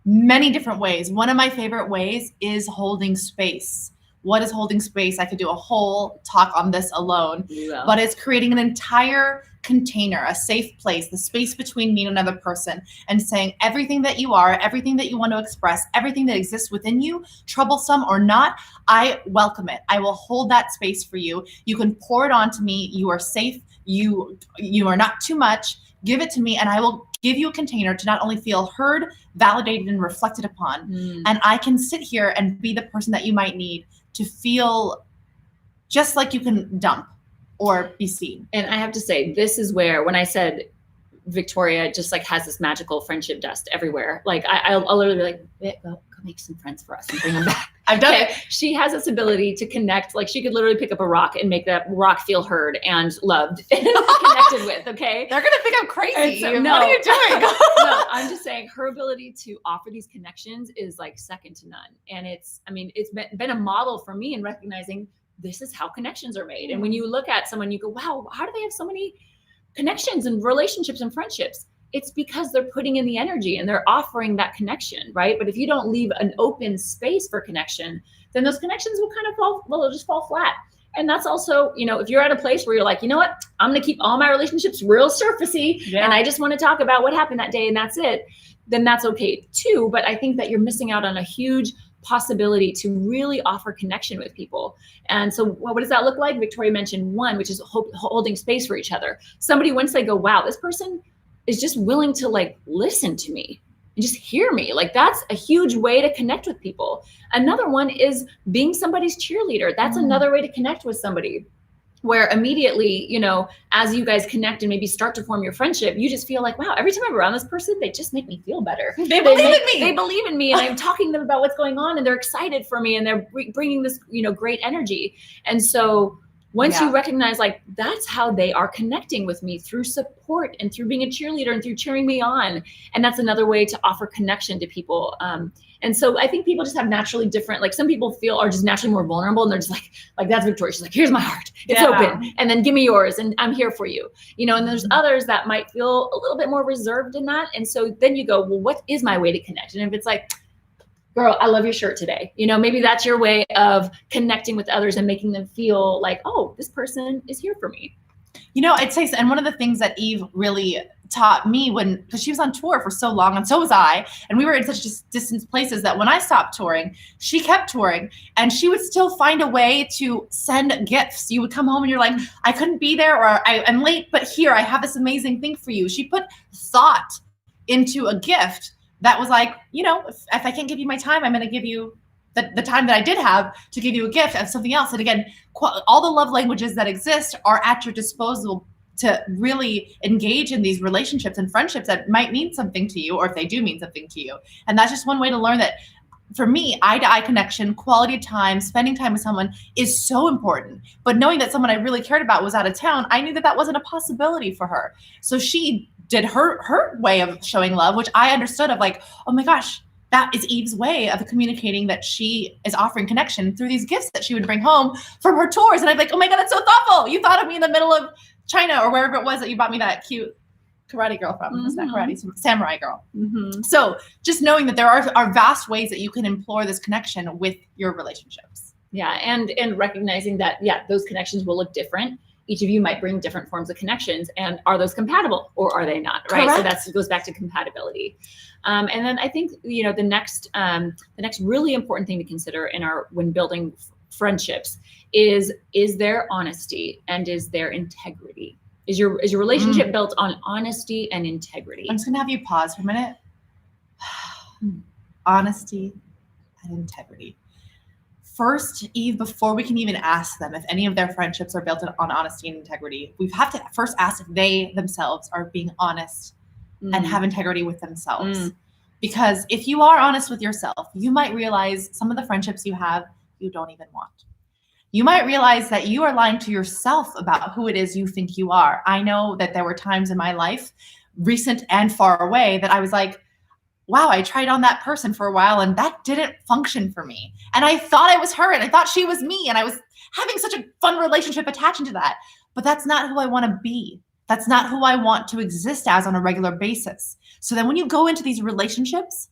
Many different ways. One of my favorite ways is holding space. What is holding space? I could do a whole talk on this alone, but it's creating an entire container, a safe place, the space between me and another person, and saying everything that you are, everything that you want to express, everything that exists within you, troublesome or not, I welcome it. I will hold that space for you. You can pour it onto me. You are safe. You are not too much. Give it to me, and I will give you a container to not only feel heard, validated, and reflected upon. And I can sit here and be the person that you might need to feel just like you can dump or be seen. And I have to say, this is where, when I said Victoria just like has this magical friendship dust everywhere, like I'll literally be like, go make some friends for us and bring them back. I've done it. She has this ability to connect. Like she could literally pick up a rock and make that rock feel heard and loved and connected with. Okay. They're going to think I'm crazy. So, what are you doing? No, I'm just saying her ability to offer these connections is like second to none. And it's been a model for me in recognizing this is how connections are made. And when you look at someone, you go, wow, how do they have so many connections and relationships and friendships? It's because they're putting in the energy and they're offering that connection, right? But if you don't leave an open space for connection, then those connections will kind of they'll just fall flat. And that's also, if you're at a place where you're like, you know what, I'm going to keep all my relationships real surfacey and I just want to talk about what happened that day and that's it, then that's okay too. But I think that you're missing out on a huge possibility to really offer connection with people. And so what does that look like? Victoria mentioned one, which is holding space for each other. Somebody, once they go, wow, this person is just willing to like listen to me and just hear me. Like that's a huge way to connect with people. Another one is being somebody's cheerleader. That's another way to connect with somebody, where immediately, as you guys connect and maybe start to form your friendship, you just feel like, wow, every time I'm around this person, they just make me feel better. They believe in me. They believe in me, and I'm talking to them about what's going on, and they're excited for me, and they're bringing this, great energy. And so once you recognize like that's how they are connecting with me, through support and through being a cheerleader and through cheering me on. And that's another way to offer connection to people. And so I think people just have naturally different, like some people are just naturally more vulnerable, and they're just like that's Victoria. She's like, here's my heart. It's open. And then give me yours. And I'm here for you. And there's others that might feel a little bit more reserved in that. And so then you go, well, what is my way to connect? And if it's like, girl, I love your shirt today. Maybe that's your way of connecting with others and making them feel like, oh, this person is here for me. I'd say, and one of the things that Eve really taught me because she was on tour for so long, and so was I, and we were in such distant places that when I stopped touring, she kept touring, and she would still find a way to send gifts. You would come home and you're like, I couldn't be there, or I'm late, but here, I have this amazing thing for you. She put thought into a gift that was like, if I can't give you my time, I'm going to give you the time that I did have to give you a gift of something else. And again, all the love languages that exist are at your disposal to really engage in these relationships and friendships that might mean something to you, or if they do mean something to you. And that's just one way to learn that. For me, eye-to-eye connection, quality time, spending time with someone is so important. But knowing that someone I really cared about was out of town, I knew that wasn't a possibility for her. So she did her way of showing love, which I understood of like, oh my gosh, that is Eve's way of communicating that she is offering connection through these gifts that she would bring home from her tours. And I'd be like, oh my God, that's so thoughtful. You thought of me in the middle of China or wherever it was that you bought me that cute karate girl from. It's not karate, samurai girl. So just knowing that there are vast ways that you can implore this connection with your relationships. Yeah. And recognizing that, those connections will look different. each of you might bring different forms of connections, and are those compatible or are they not, right? Correct. So it goes back to compatibility. And then I think, the next really important thing to consider when building friendships is there honesty and is there integrity? Is your relationship built on honesty and integrity? I'm just gonna have you pause for a minute. Honesty and integrity. First, Eve, before we can even ask them if any of their friendships are built on honesty and integrity, we have to first ask if they themselves are being honest and have integrity with themselves. Because if you are honest with yourself, you might realize some of the friendships you have, you don't even want. You might realize that you are lying to yourself about who it is you think you are. I know that there were times in my life, recent and far away, that I was like, wow, I tried on that person for a while and that didn't function for me. And I thought I was her and I thought she was me. And I was having such a fun relationship attaching to that. But that's not who I want to be. That's not who I want to exist as on a regular basis. So then when you go into these relationships,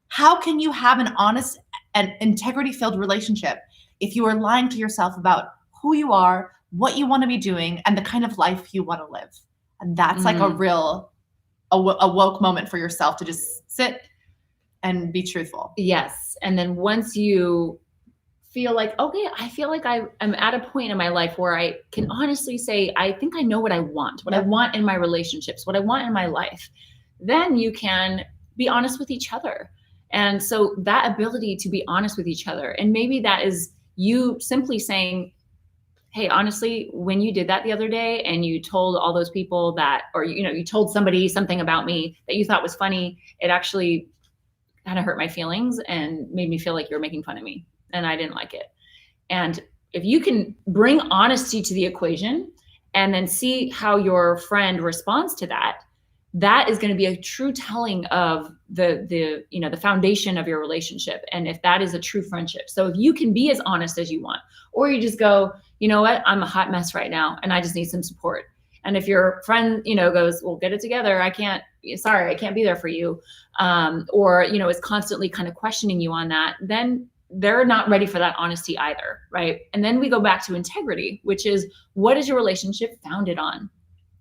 how can you have an honest and integrity-filled relationship if you are lying to yourself about who you are, what you want to be doing, and the kind of life you want to live? And that's like a real woke moment for yourself to just sit and be truthful. Yes. And then once you feel like, okay, I feel like I'm at a point in my life where I can honestly say, I think I know what I want, what I want in my relationships, what I want in my life, then you can be honest with each other. And so that ability to be honest with each other, and maybe that is you simply saying, hey, honestly, when you did that the other day and you told all those people that, or, you told somebody something about me that you thought was funny, it actually kind of hurt my feelings and made me feel like you were making fun of me and I didn't like it. And if you can bring honesty to the equation and then see how your friend responds to that, that is going to be a true telling of the foundation of your relationship. And if that is a true friendship. So if you can be as honest as you want, or you just go, you know what, I'm a hot mess right now and I just need some support. And if your friend, goes, well, get it together, I can't be there for you. Or, is constantly kind of questioning you on that, then they're not ready for that honesty either. Right. And then we go back to integrity, which is, what is your relationship founded on?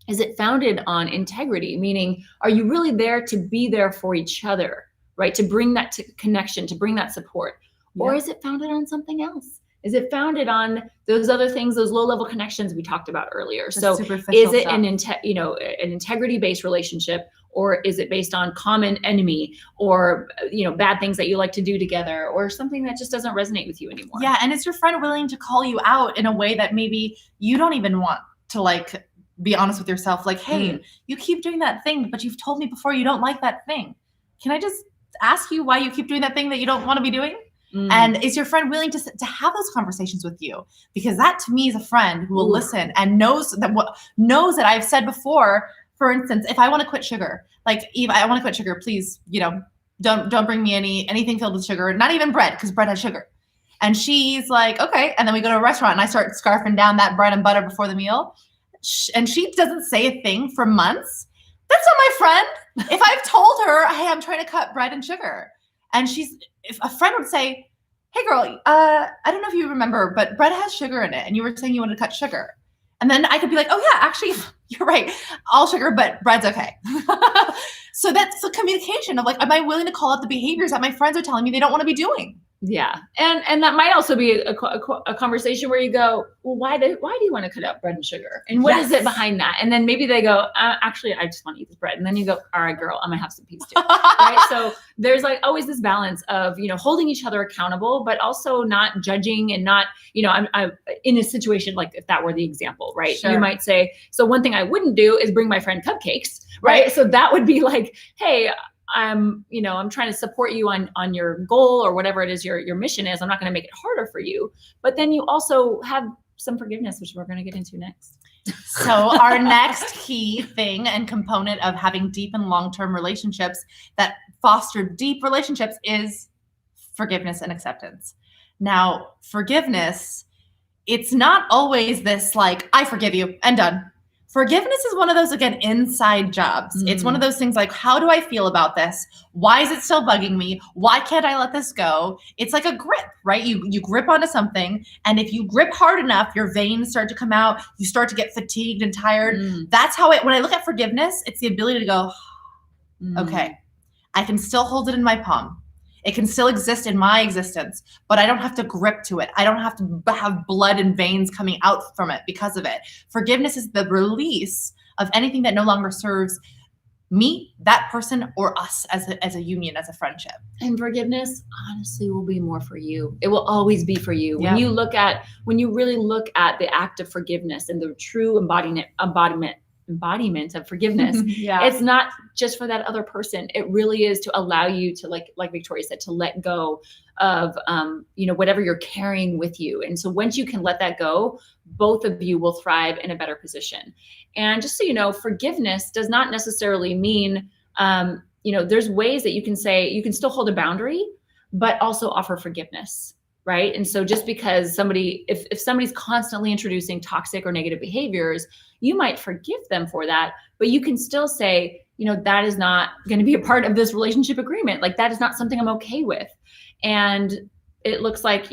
Is it founded on integrity? Meaning, are you really there to be there for each other, right? To bring that connection, to bring that support? Yeah. Or is it founded on something else? Is it founded on those other things, those low-level connections we talked about earlier? So is it an integrity-based relationship, or is it based on common enemy, or bad things that you like to do together, or something that just doesn't resonate with you anymore? Yeah, and is your friend willing to call you out in a way that maybe you don't even want to be honest with yourself? Like, hey, you keep doing that thing, but you've told me before you don't like that thing. Can I just ask you why you keep doing that thing that you don't want to be doing? And is your friend willing to have those conversations with you? Because that to me is a friend who will listen and knows that I've said before. For instance, if I want to quit sugar, like, Eve, I want to quit sugar, please, don't bring me anything filled with sugar, not even bread, because bread has sugar. And she's like, okay. And then we go to a restaurant and I start scarfing down that bread and butter before the meal. And she doesn't say a thing for months. That's not my friend. If I've told her, hey, I'm trying to cut bread and sugar, and if a friend would say, hey girl, I don't know if you remember, but bread has sugar in it and you were saying you wanted to cut sugar. And then I could be like, oh yeah, actually, you're right. All sugar, but bread's okay. So that's the communication of am I willing to call out the behaviors that my friends are telling me they don't want to be doing? Yeah. And that might also be a conversation where you go, well, why do you want to cut out bread and sugar? And what is it behind that? And then maybe they go, actually, I just want to eat this bread. And then you go, all right, girl, I'm gonna have some peace too. Right. So there's always this balance of, holding each other accountable, but also not judging and not, I'm in a situation like if that were the example, right? Sure. You might say, so one thing I wouldn't do is bring my friend cupcakes, right? So that would be like, hey, I'm trying to support you on your goal or whatever it is your mission is. I'm not going to make it harder for you. But then you also have some forgiveness, which we're going to get into next. So our next key thing and component of having deep and long-term relationships that foster deep relationships is forgiveness and acceptance. Now, forgiveness, it's not always this I forgive you and done. Forgiveness is one of those, again, inside jobs. It's one of those things like, how do I feel about this? Why is it still bugging me? Why can't I let this go? It's like a grip, right? You grip onto something, and if you grip hard enough, your veins start to come out. You start to get fatigued and tired. That's how when I look at forgiveness, it's the ability to go, okay, I can still hold it in my palm. It can still exist in my existence, but I don't have to grip to it. I don't have to have blood and veins coming out from it because of it. Forgiveness is the release of anything that no longer serves me, that person, or us as a union, as a friendship. And forgiveness, honestly, will be more for you. It will always be for you. When you really look at the act of forgiveness and the true embodiment of forgiveness, it's not just for that other person. It really is to allow you to, like Victoria said, to let go of whatever you're carrying with you. And so once you can let that go, both of you will thrive in a better position. And just so you know, forgiveness does not necessarily mean there's ways that you can say, you can still hold a boundary, but also offer forgiveness. Right. And so just because if somebody's constantly introducing toxic or negative behaviors, you might forgive them for that, but you can still say, that is not going to be a part of this relationship agreement. Like, that is not something I'm okay with. And it looks like,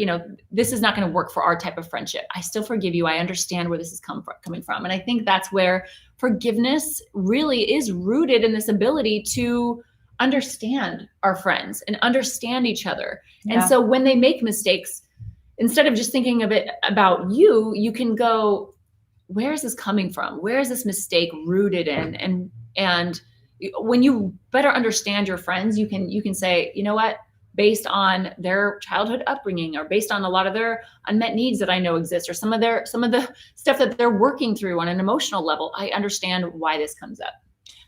this is not going to work for our type of friendship. I still forgive you. I understand where this is coming from. And I think that's where forgiveness really is rooted in this ability to understand our friends and understand each other. Yeah. And so when they make mistakes, instead of just thinking of it about you, you can go, where is this coming from? Where is this mistake rooted in? And when you better understand your friends, you can say, you know what, based on their childhood upbringing, or based on a lot of their unmet needs that I know exist, or some of the stuff that they're working through on an emotional level, I understand why this comes up.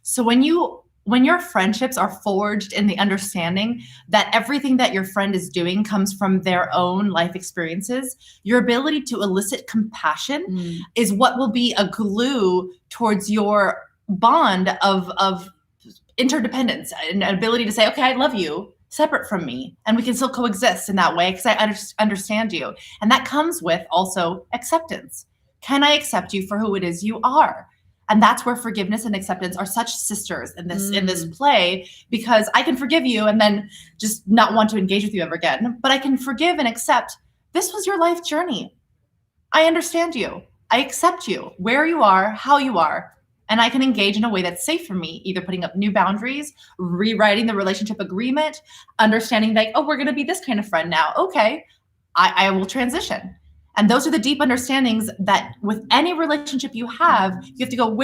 So when your friendships are forged in the understanding that everything that your friend is doing comes from their own life experiences, your ability to elicit compassion is what will be a glue towards your bond of interdependence, and an ability to say, okay, I love you separate from me, and we can still coexist in that way because I understand you. And that comes with also acceptance. Can I accept you for who it is you are? And that's where forgiveness and acceptance are such sisters in this play, because I can forgive you and then just not want to engage with you ever again. But I can forgive and accept, this was your life journey. I understand you. I accept you, where you are, how you are. And I can engage in a way that's safe for me, either putting up new boundaries, rewriting the relationship agreement, understanding like, oh, we're going to be this kind of friend now. Okay, I will transition. And those are the deep understandings that with any relationship you have to go,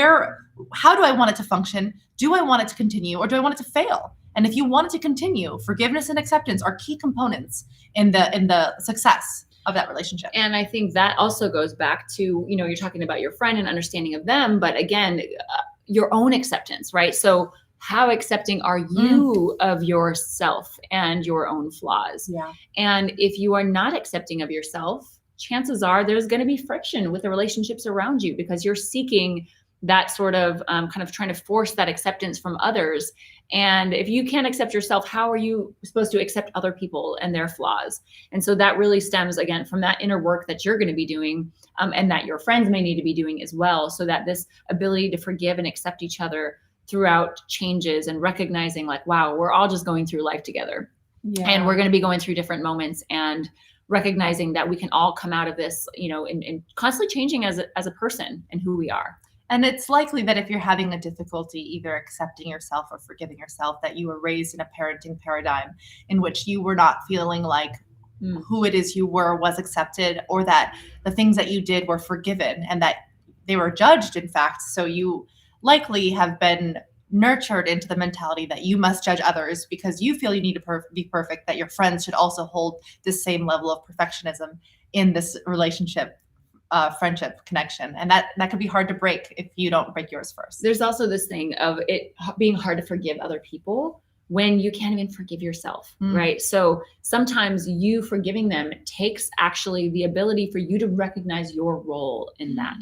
how do I want it to function? Do I want it to continue, or do I want it to fail? And if you want it to continue, forgiveness and acceptance are key components in the success of that relationship. And I think that also goes back to, you're talking about your friend and understanding of them, but again, your own acceptance, right? So how accepting are you of yourself and your own flaws? Yeah. And if you are not accepting of yourself, chances are there's going to be friction with the relationships around you, because you're seeking that sort of kind of trying to force that acceptance from others. And if you can't accept yourself, how are you supposed to accept other people and their flaws? And so that really stems, again, from that inner work that you're going to be doing, and that your friends may need to be doing as well, so that this ability to forgive and accept each other throughout changes, and recognizing like, wow, we're all just going through life together. Yeah. And we're going to be going through different moments, and recognizing that we can all come out of this, and constantly changing as a person and who we are. And it's likely that if you're having a difficulty either accepting yourself or forgiving yourself, that you were raised in a parenting paradigm in which you were not feeling like who it is you were was accepted, or that the things that you did were forgiven and that they were judged, in fact. So you likely have been nurtured into the mentality that you must judge others because you feel you need to be perfect, that your friends should also hold this same level of perfectionism in this relationship, friendship connection. And that can be hard to break if you don't break yours first. There's also this thing of it being hard to forgive other people when you can't even forgive yourself, right? So sometimes you forgiving them takes actually the ability for you to recognize your role in that.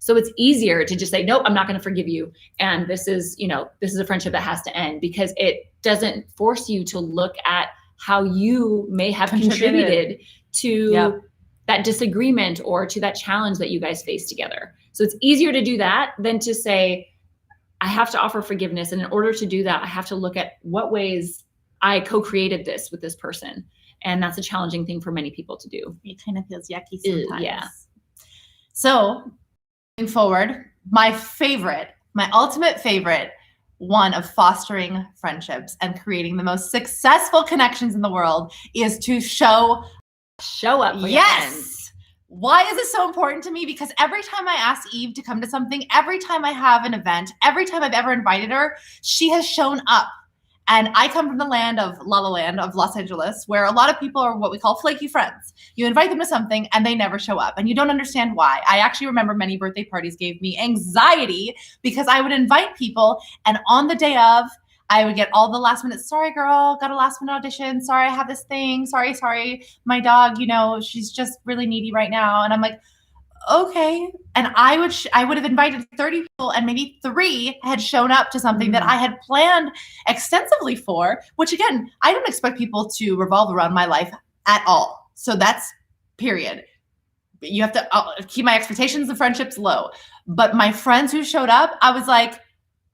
So it's easier to just say, nope, I'm not going to forgive you. And this is a friendship that has to end, because it doesn't force you to look at how you may have contributed to that disagreement or to that challenge that you guys face together. So it's easier to do that than to say, I have to offer forgiveness. And in order to do that, I have to look at what ways I co-created this with this person. And that's a challenging thing for many people to do. It kind of feels yucky sometimes. Yeah. So moving forward, my ultimate favorite one of fostering friendships and creating the most successful connections in the world is to show up for your friends. Why is this so important to me? Because every time I ask Eve to come to something, every time I have an event, every time I've ever invited her, she has shown up. And I come from the land of La La Land, of Los Angeles, where a lot of people are what we call flaky friends. You invite them to something and they never show up and you don't understand why. I actually remember many birthday parties gave me anxiety because I would invite people and on the day of, I would get all the last minute, sorry girl, got a last minute audition. Sorry, I have this thing. Sorry. My dog, she's just really needy right now. And I'm like, okay. And I would have invited 30 people and maybe 3 had shown up to something that I had planned extensively for, which again, I don't expect people to revolve around my life at all. So that's period. You have to keep my expectations of friendships low. But my friends who showed up, I was like,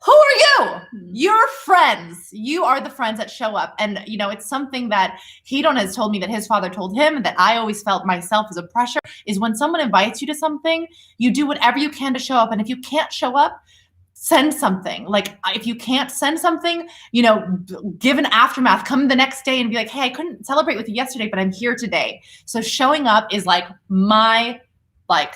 who are you? You're friends. You are the friends that show up. And, it's something that Hedon has told me that his father told him that I always felt myself as a pressure is when someone invites you to something, you do whatever you can to show up. And if you can't show up, send something. Like if you can't send something, give an aftermath, come the next day and be like, hey, I couldn't celebrate with you yesterday, but I'm here today. So showing up is like my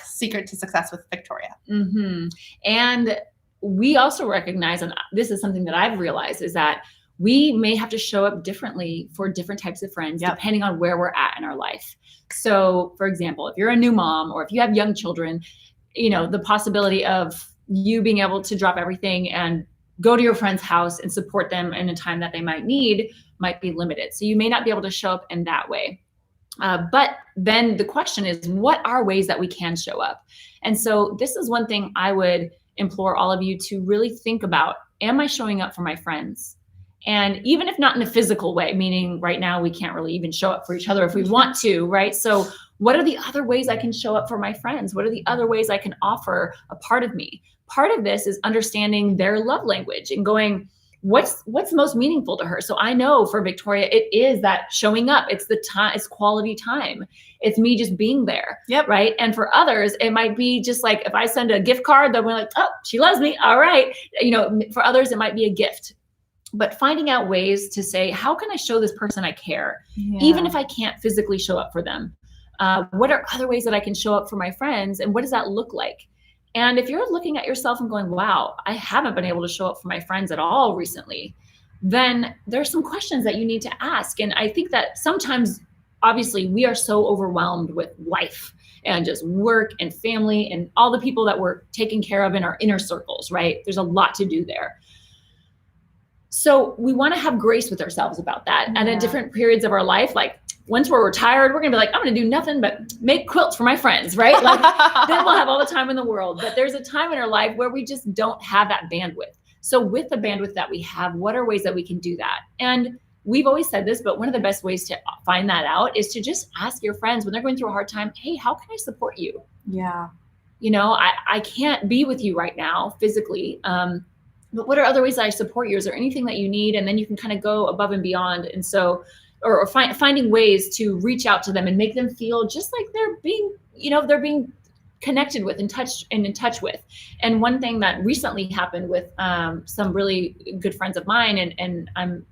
secret to success with Victoria. Mm-hmm. And we also recognize, and this is something that I've realized, is that we may have to show up differently for different types of friends, depending on where we're at in our life. So for example, if you're a new mom or if you have young children, the possibility of you being able to drop everything and go to your friend's house and support them in a time that they might need might be limited. So you may not be able to show up in that way. But then the question is, what are ways that we can show up? And so this is one thing I would implore all of you to really think about. Am I showing up for my friends? And even if not in a physical way, meaning right now we can't really even show up for each other if we want to, right? So what are the other ways I can show up for my friends? What are the other ways I can offer a part of me? Part of this is understanding their love language and going, what's most meaningful to her? So I know for Victoria, it is that showing up. It's the time, it's quality time. It's me just being there. Yep. Right. And for others, it might be just like, if I send a gift card, then we're like, oh, she loves me. All right. For others, it might be a gift. But finding out ways to say, how can I show this person I care? Yeah. Even if I can't physically show up for them, what are other ways that I can show up for my friends? And what does that look like? And if you're looking at yourself and going, wow, I haven't been able to show up for my friends at all recently, then there's some questions that you need to ask. And I think that sometimes, obviously, we are so overwhelmed with life and just work and family and all the people that we're taking care of in our inner circles, right? There's a lot to do there. So we want to have grace with ourselves about that. Yeah. And at different periods of our life, like once we're retired, we're going to be like, I'm going to do nothing but make quilts for my friends, right? Like then we'll have all the time in the world. But there's a time in our life where we just don't have that bandwidth. So with the bandwidth that we have, what are ways that we can do that? And we've always said this, but one of the best ways to find that out is to just ask your friends when they're going through a hard time, hey, how can I support you? Yeah. I can't be with you right now physically. But what are other ways that I support you? Is there anything that you need? And then you can kind of go above and beyond. And so, or finding ways to reach out to them and make them feel just like they're being connected with and in touch with. And one thing that recently happened with some really good friends of mine, and I'm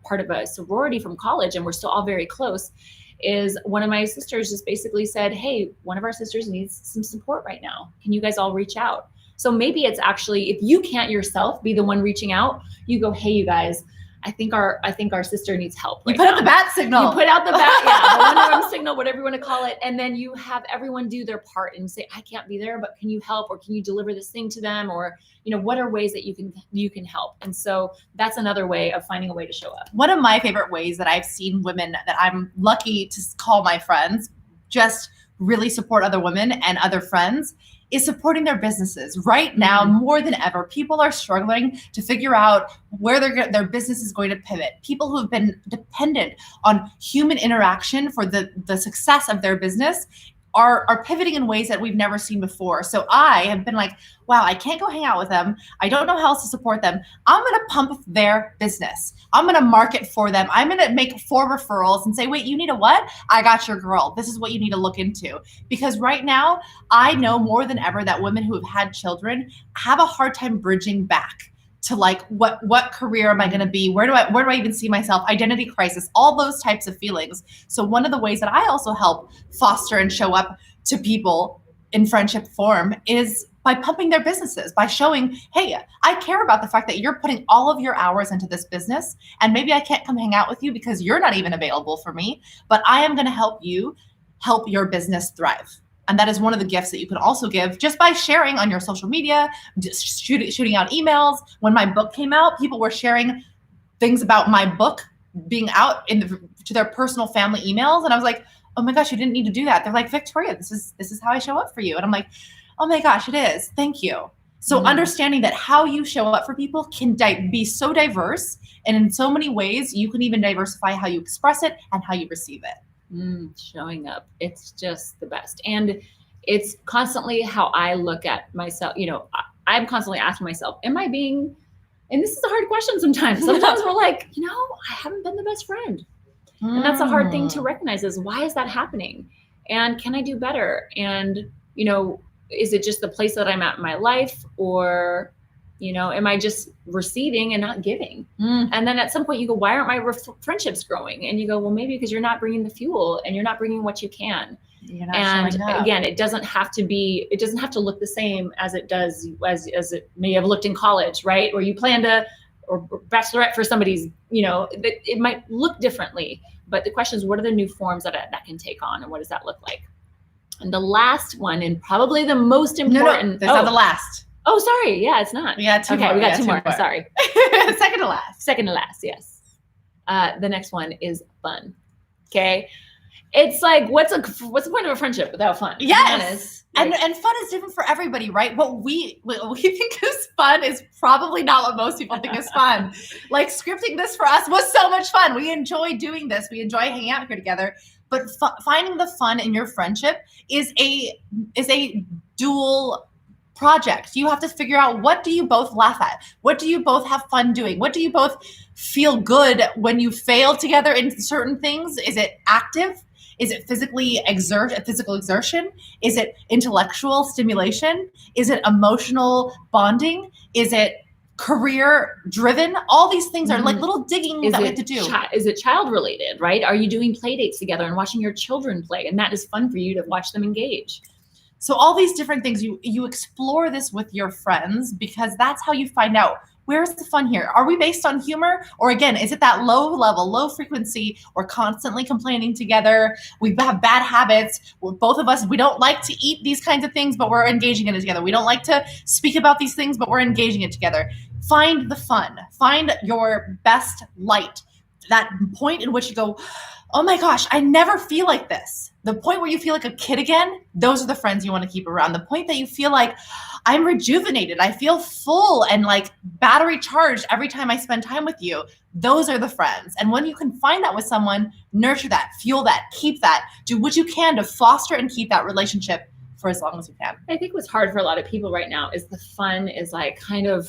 part of a sorority from college, and we're still all very close, is one of my sisters just basically said, hey, one of our sisters needs some support right now. Can you guys all reach out? So maybe it's actually, if you can't yourself be the one reaching out, you go, hey, you guys, I think our sister needs help. You put out the bat signal. You put out the bat, yeah, the one-arm signal, whatever you want to call it. And then you have everyone do their part and say, I can't be there, but can you help? Or can you deliver this thing to them? Or, what are ways that you can help? And so that's another way of finding a way to show up. One of my favorite ways that I've seen women that I'm lucky to call my friends just really support other women and other friends is supporting their businesses. Right now, more than ever, people are struggling to figure out where their business is going to pivot. People who have been dependent on human interaction for the success of their business are pivoting in ways that we've never seen before. So I have been like, wow, I can't go hang out with them. I don't know how else to support them. I'm going to pump their business. I'm going to market for them. I'm going to make 4 referrals and say, wait, you need a what? I got your girl. This is what you need to look into. Because right now, I know more than ever that women who have had children have a hard time bridging back to like, what career am I going to be? Where do I even see myself? Identity crisis, all those types of feelings. So one of the ways that I also help foster and show up to people in friendship form is by pumping their businesses, by showing, hey, I care about the fact that you're putting all of your hours into this business, and maybe I can't come hang out with you because you're not even available for me, but I am going to help you help your business thrive. And that is one of the gifts that you can also give just by sharing on your social media, just shooting out emails. When my book came out, people were sharing things about my book being out to their personal family emails. And I was like, oh my gosh, you didn't need to do that. They're like, Victoria, this is how I show up for you. And I'm like, oh my gosh, it is. Thank you. So understanding that how you show up for people can be so diverse. And in so many ways, you can even diversify how you express it and how you receive it. Showing up. It's just the best. And it's constantly how I look at myself. You know, I'm constantly asking myself, am I being, and this is a hard question sometimes. Sometimes we're like, you know, I haven't been the best friend. And that's a hard thing to recognize is why is that happening? And can I do better? And, you know, is it just the place that I'm at in my life, or, you know, am I just receiving and not giving? And then at some point you go, why aren't my friendships growing? And you go, well, maybe because you're not bringing the fuel and you're not bringing what you can. And again, it doesn't have to look the same as it does, as it may have looked in college, right? Or you planned or bachelorette for somebody's, you know, it might look differently, but the question is, what are the new forms that can take on, and what does that look like? And the last one, and probably the most important. No, that's not the last. Oh, sorry. Yeah, it's not. We got 2 more. Okay, we got two more. Sorry. Second to last. Second to last, yes. The next one is fun. Okay. It's like, what's the point of a friendship without fun? Yes. And fun is different for everybody, right? What we think is fun is probably not what most people think is fun. Like scripting this for us was so much fun. We enjoy doing this. We enjoy hanging out here together. But finding the fun in your friendship is a dual project. You have to figure out, what do you both laugh at? What do you both have fun doing? What do you both feel good when you fail together in certain things? Is it active? Is it physical exertion? Is it intellectual stimulation? Is it emotional bonding? Is it career driven? All these things are like little digging that we have to do. Is it child related, right? Are you doing play dates together and watching your children play? And that is fun for you to watch them engage. So all these different things, you explore this with your friends, because that's how you find out, where's the fun here? Are we based on humor? Or again, is it that low level, low frequency? We're constantly complaining together. We have bad habits. Both of us, we don't like to eat these kinds of things, but we're engaging in it together. We don't like to speak about these things, but we're engaging it together. Find the fun. Find your best light. That point in which you go, oh my gosh, I never feel like this. The point where you feel like a kid again, those are the friends you want to keep around. The point that you feel like, I'm rejuvenated, I feel full and like battery charged every time I spend time with you, those are the friends. And when you can find that with someone, nurture that, fuel that, keep that, do what you can to foster and keep that relationship for as long as you can. I think what's hard for a lot of people right now is the fun is like kind of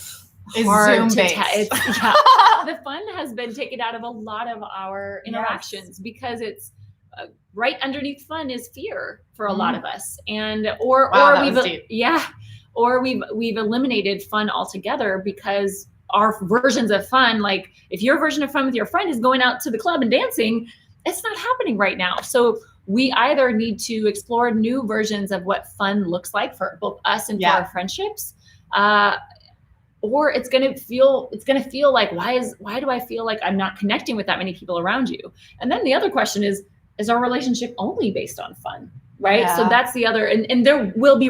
hard to the fun has been taken out of a lot of our interactions, because it's right underneath fun is fear for a lot of us. And or we've eliminated fun altogether, because our versions of fun, like if your version of fun with your friend is going out to the club and dancing, it's not happening right now. So we either need to explore new versions of what fun looks like for both us and for our friendships, or it's gonna feel like, why do I feel like I'm not connecting with that many people around you? And then the other question is our relationship only based on fun, right? Yeah. So that's the other, and there will be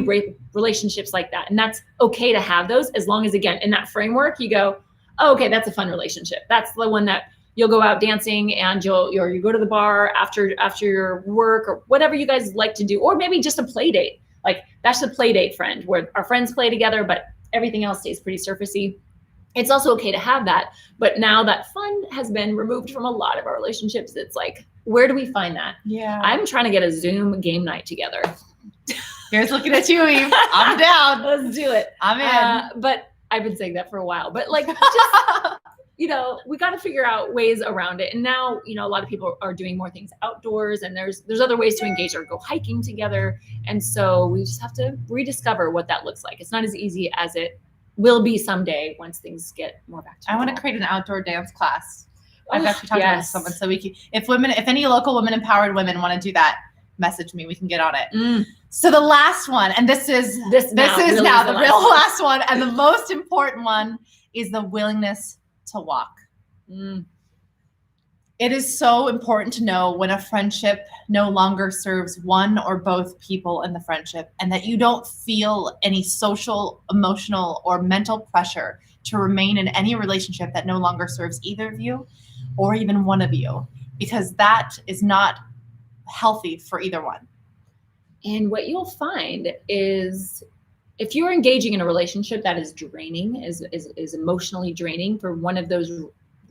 relationships like that, and that's okay to have those, as long as, again, in that framework, you go, oh, okay, that's a fun relationship. That's the one that you'll go out dancing and you go to the bar after your work or whatever you guys like to do, or maybe just a play date. Like that's the play date friend where our friends play together, but everything else stays pretty surfacey. It's also okay to have that. But now that fun has been removed from a lot of our relationships, it's like, where do we find that? Yeah. I'm trying to get a Zoom game night together. Here's looking at you, Eve. I'm down. Let's do it. I'm in. But I've been saying that for a while, but like, just, we got to figure out ways around it. And now, a lot of people are doing more things outdoors, and there's other ways to engage or go hiking together. And so we just have to rediscover what that looks like. It's not as easy as it will be someday once things get more back to normal. I want to create an outdoor dance class. I've actually talked about someone, so we can, if any local women empowered women want to do that, message me. We can get on it. So the last one, and this is now the real last one, and the most important one is the willingness to walk. It is so important to know when a friendship no longer serves one or both people in the friendship, and that you don't feel any social, emotional, or mental pressure to remain in any relationship that no longer serves either of you or even one of you, because that is not healthy for either one. And what you'll find is if you're engaging in a relationship that is draining, is emotionally draining for one of those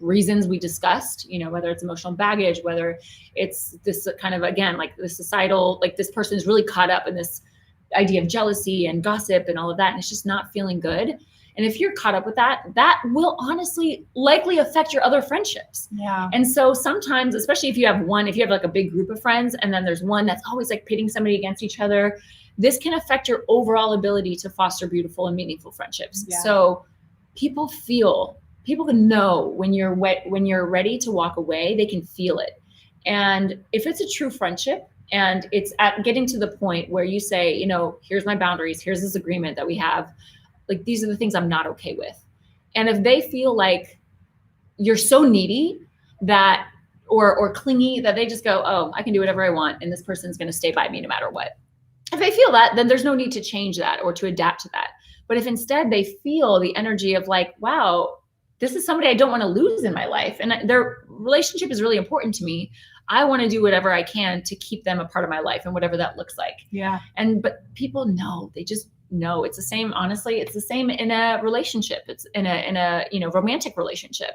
reasons we discussed, whether it's emotional baggage, whether it's this kind of, again, like the societal, like this person is really caught up in this idea of jealousy and gossip and all of that, and it's just not feeling good. And if you're caught up with that, that will honestly likely affect your other friendships. Yeah. And so sometimes, especially if you have like a big group of friends, and then there's one that's always like pitting somebody against each other, this can affect your overall ability to foster beautiful and meaningful friendships. Yeah. So people can know when you're ready to walk away. They can feel it. And if it's a true friendship and it's at getting to the point where you say, here's my boundaries, here's this agreement that we have, like, these are the things I'm not okay with. And if they feel like you're so needy that, or clingy, that they just go, oh, I can do whatever I want, and this person's going to stay by me no matter what. If they feel that, then there's no need to change that or to adapt to that. But if instead they feel the energy of like, wow, this is somebody I don't want to lose in my life, and their relationship is really important to me, I want to do whatever I can to keep them a part of my life, and whatever that looks like. Yeah. But people know, they just know. It's the same, honestly, it's the same in a relationship. It's in a romantic relationship.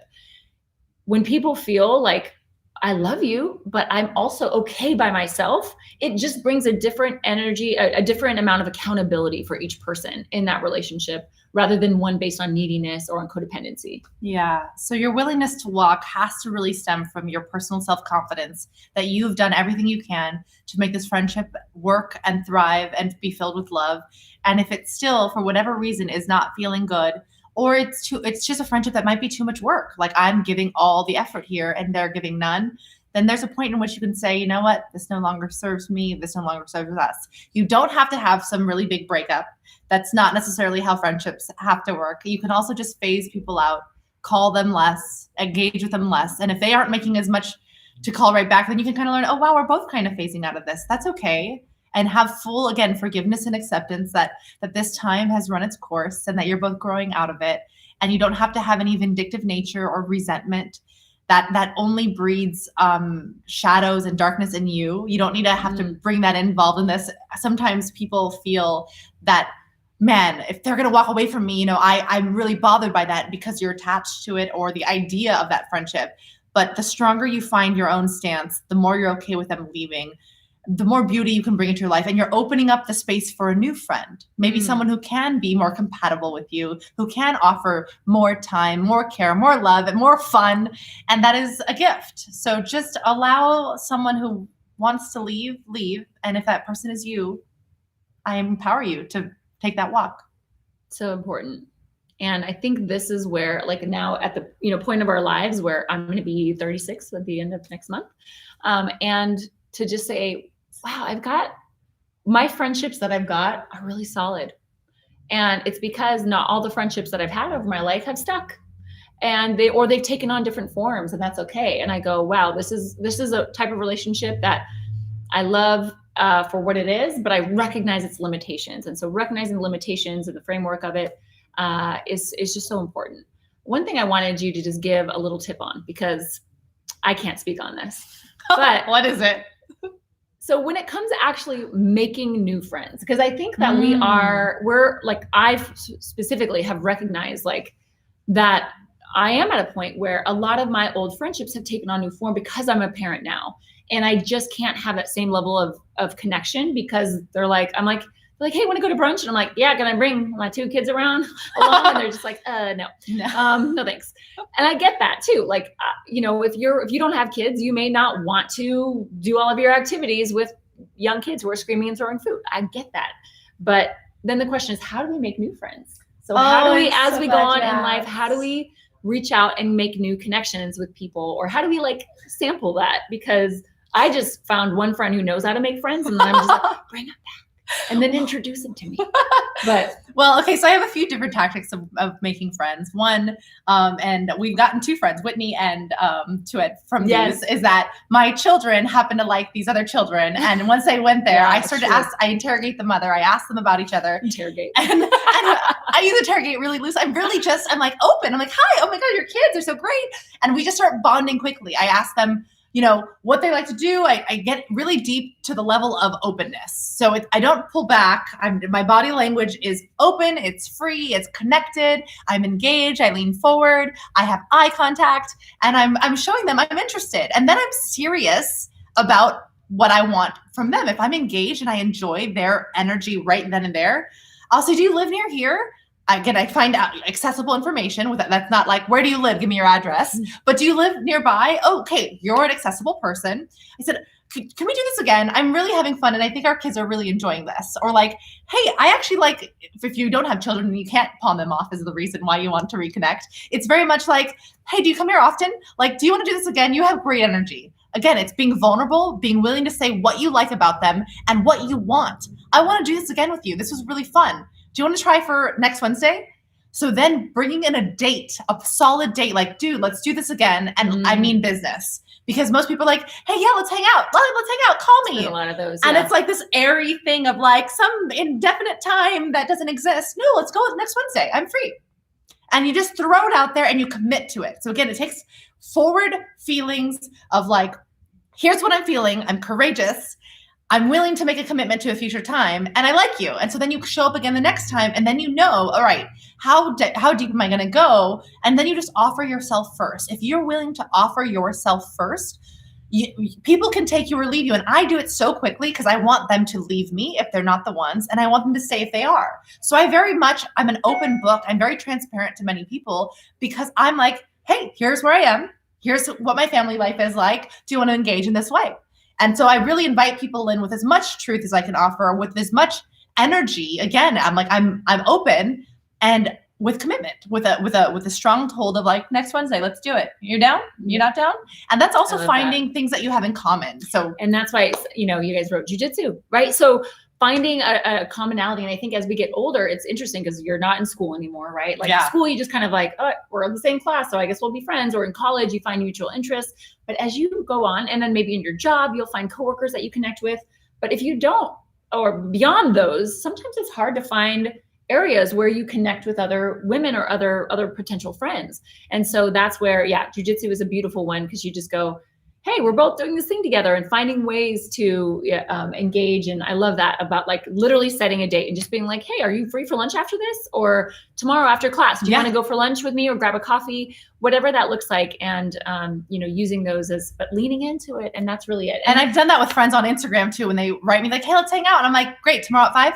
When people feel like, I love you, but I'm also okay by myself, it just brings a different energy, a different amount of accountability for each person in that relationship, rather than one based on neediness or on codependency. Yeah. So your willingness to walk has to really stem from your personal self-confidence that you've done everything you can to make this friendship work and thrive and be filled with love. And if it still, for whatever reason, is not feeling good, or it's just a friendship that might be too much work, like I'm giving all the effort here and they're giving none, then there's a point in which you can say, you know what, this no longer serves me, this no longer serves us. You don't have to have some really big breakup. That's not necessarily how friendships have to work. You can also just phase people out, call them less, engage with them less. And if they aren't making as much to call right back, then you can kind of learn, oh, wow, we're both kind of phasing out of this. That's okay. And have full, again, forgiveness and acceptance that this time has run its course and that you're both growing out of it. And you don't have to have any vindictive nature or resentment that only breeds shadows and darkness in you. You don't need to have to bring that involved in this. Sometimes people feel that, man, if they're going to walk away from me, I'm really bothered by that because you're attached to it or the idea of that friendship. But the stronger you find your own stance, the more you're okay with them leaving, the more beauty you can bring into your life, and you're opening up the space for a new friend, maybe someone who can be more compatible with you, who can offer more time, more care, more love, and more fun. And that is a gift. So just allow someone who wants to leave. And if that person is you, I empower you to take that walk. So important. And I think this is where, like, now at the point of our lives where I'm going to be 36 at the end of next month, and to just say, wow, I've got my friendships that I've got are really solid. And it's because not all the friendships that I've had over my life have stuck, and they've taken on different forms, and that's okay. And I go, wow, this is a type of relationship that I love for what it is, but I recognize its limitations. And so recognizing the limitations and the framework of it is just so important. One thing I wanted you to just give a little tip on, because I can't speak on this, but what is it? So when it comes to actually making new friends, because I think that we're like, I specifically have recognized like that I am at a point where a lot of my old friendships have taken on new form because I'm a parent now. And I just can't have that same level of connection because I'm like, hey, want to go to brunch? And I'm like, yeah, can I bring my 2 kids around along? And they're just like, no, no thanks. And I get that too. Like, if you don't have kids, you may not want to do all of your activities with young kids who are screaming and throwing food. I get that. But then the question is, how do we make new friends? So how do we, as we go on in life, how do we reach out and make new connections with people? Or how do we sample that? Because I just found one friend who knows how to make friends, and then I'm just like, bring them back. And then introduce them to me. But okay, so I have a few different tactics of making friends. One, and we've gotten 2 friends, Whitney and Tuet, from these, is that my children happen to like these other children. And once they went there, I started to I interrogate the mother. I ask them about each other. Interrogate. And I use interrogate really loose. I'm like open. I'm like, hi, oh my God, your kids are so great. And we just start bonding quickly. I ask them, what they like to do. I get really deep to the level of openness. So I don't pull back. My body language is open. It's free. It's connected. I'm engaged. I lean forward. I have eye contact, and I'm showing them I'm interested. And then I'm serious about what I want from them. If I'm engaged and I enjoy their energy right then and there, I'll say, do you live near here? I find out accessible information that's not like, where do you live? Give me your address. But do you live nearby? Oh, okay, you're an accessible person. I said, can we do this again? I'm really having fun, and I think our kids are really enjoying this. Or like, hey, I actually like, if you don't have children and you can't pawn them off as the reason why you want to reconnect. It's very much like, hey, do you come here often? Like, do you want to do this again? You have great energy. Again, it's being vulnerable, being willing to say what you like about them and what you want. I want to do this again with you. This was really fun. Do you want to try for next Wednesday? So then bringing in a date, a solid date, like, dude, let's do this again. And I mean business. Because most people are like, hey, yeah, let's hang out. Let's hang out. Call me. A lot of those. And it's like this airy thing of like some indefinite time that doesn't exist. No, let's go next Wednesday. I'm free. And you just throw it out there and you commit to it. So again, it takes forward feelings of like, here's what I'm feeling. I'm courageous. I'm willing to make a commitment to a future time, and I like you. And so then you show up again the next time, and then all right, how deep am I going to go? And then you just offer yourself first. If you're willing to offer yourself first, people can take you or leave you. And I do it so quickly because I want them to leave me if they're not the ones, and I want them to stay if they are. So I'm an open book. I'm very transparent to many people because I'm like, hey, here's where I am. Here's what my family life is like. Do you want to engage in this way? And so I really invite people in with as much truth as I can offer, with as much energy. Again, I'm like, I'm open and with commitment, with a strong hold of like, next Wednesday, let's do it. You're down? You're not down? And that's also finding things that you have in common. So, and that's why, you guys wrote Jiu-Jitsu, right? So finding a commonality. And I think as we get older, it's interesting because you're not in school anymore, right? Like in school, you just kind of like, oh, we're in the same class, so I guess we'll be friends. Or in college, you find mutual interests. But as you go on, and then maybe in your job, you'll find coworkers that you connect with. But if you don't, or beyond those, sometimes it's hard to find areas where you connect with other women or other potential friends. And so that's where, Jiu-Jitsu is a beautiful one because you just go, hey, we're both doing this thing together and finding ways to engage. And I love that about like literally setting a date and just being like, hey, are you free for lunch after this? Or tomorrow after class, do you want to go for lunch with me or grab a coffee? Whatever that looks like. And, using those but leaning into it. And that's really it. And I've done that with friends on Instagram too. When they write me like, hey, let's hang out. And I'm like, great, tomorrow at 5.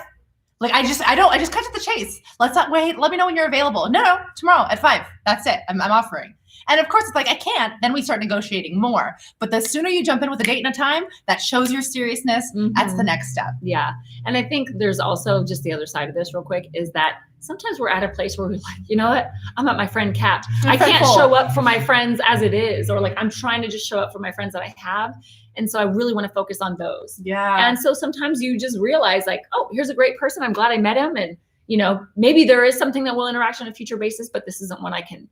Like, I just cut to the chase. Let's not wait. Let me know when you're available. No, tomorrow at 5. That's it. I'm offering. And of course, it's like, I can't. Then we start negotiating more. But the sooner you jump in with a date and a time, that shows your seriousness. That's the next step. Yeah. And I think there's also just the other side of this real quick is that sometimes we're at a place where we're like, you know what? I'm at my friend Kat. I can't show up for my friends as it is. Or like, I'm trying to just show up for my friends that I have. And so I really want to focus on those. Yeah. And so sometimes you just realize like, oh, here's a great person. I'm glad I met him. And, maybe there is something that we'll interact on a future basis, but this isn't one I can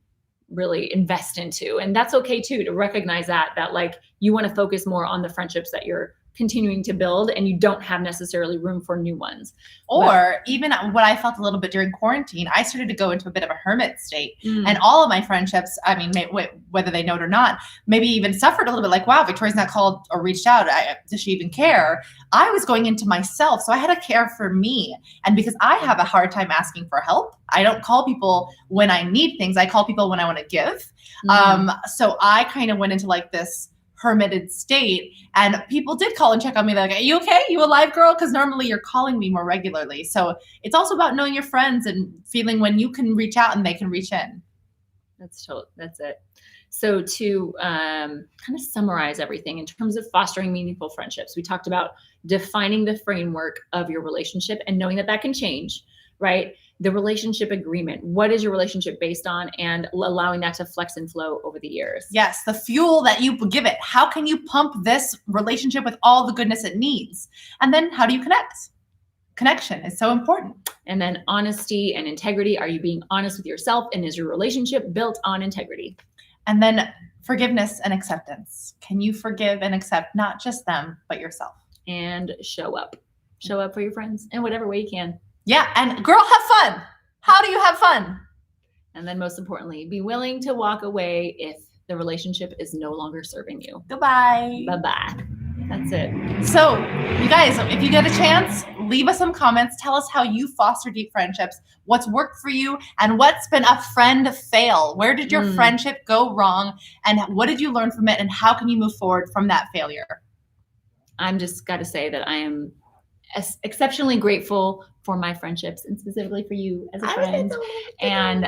really invest into. And that's okay too, to recognize that like you want to focus more on the friendships that you're continuing to build, and you don't have necessarily room for new ones. Or even what I felt a little bit during quarantine, I started to go into a bit of a hermit state. And all of my friendships, I mean, whether they know it or not, maybe even suffered a little bit like, wow, Victoria's not called or reached out. Does she even care? I was going into myself. So I had to care for me. And because I have a hard time asking for help, I don't call people when I need things. I call people when I want to give. So I kind of went into like this hermited state, and people did call and check on me. They're like, are you okay? You alive, girl? Because normally you're calling me more regularly. So it's also about knowing your friends and feeling when you can reach out and they can reach in. That's it. So to kind of summarize everything in terms of fostering meaningful friendships, we talked about defining the framework of your relationship and knowing that can change, right? The relationship agreement. What is your relationship based on, and allowing that to flex and flow over the years? Yes, the fuel that you give it. How can you pump this relationship with all the goodness it needs? And then how do you connect? Connection is so important. And then honesty and integrity. Are you being honest with yourself, and is your relationship built on integrity? And then forgiveness and acceptance. Can you forgive and accept not just them, but yourself? And show up. Show up for your friends in whatever way you can. Yeah, and girl, have fun. How do you have fun? And then most importantly, be willing to walk away if the relationship is no longer serving you. Goodbye. Bye-bye. That's it. So you guys, if you get a chance, leave us some comments. Tell us how you foster deep friendships, what's worked for you, and what's been a friend fail. Where did your friendship go wrong, and what did you learn from it, and how can you move forward from that failure? I'm just got to say that I am exceptionally grateful for my friendships, and specifically for you as a friend. And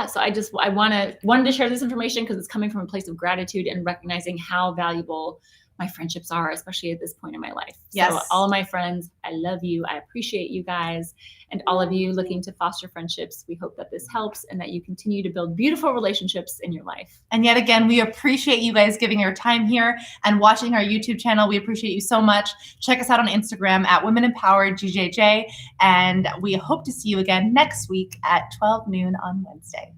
so I wanted to share this information because it's coming from a place of gratitude and recognizing how valuable my friendships are, especially at this point in my life. Yes. So all of my friends, I love you. I appreciate you guys, and all of you looking to foster friendships. We hope that this helps and that you continue to build beautiful relationships in your life. And yet again, we appreciate you guys giving your time here and watching our YouTube channel. We appreciate you so much. Check us out on Instagram at Women Empowered GJJ, and we hope to see you again next week at 12 noon on Wednesday.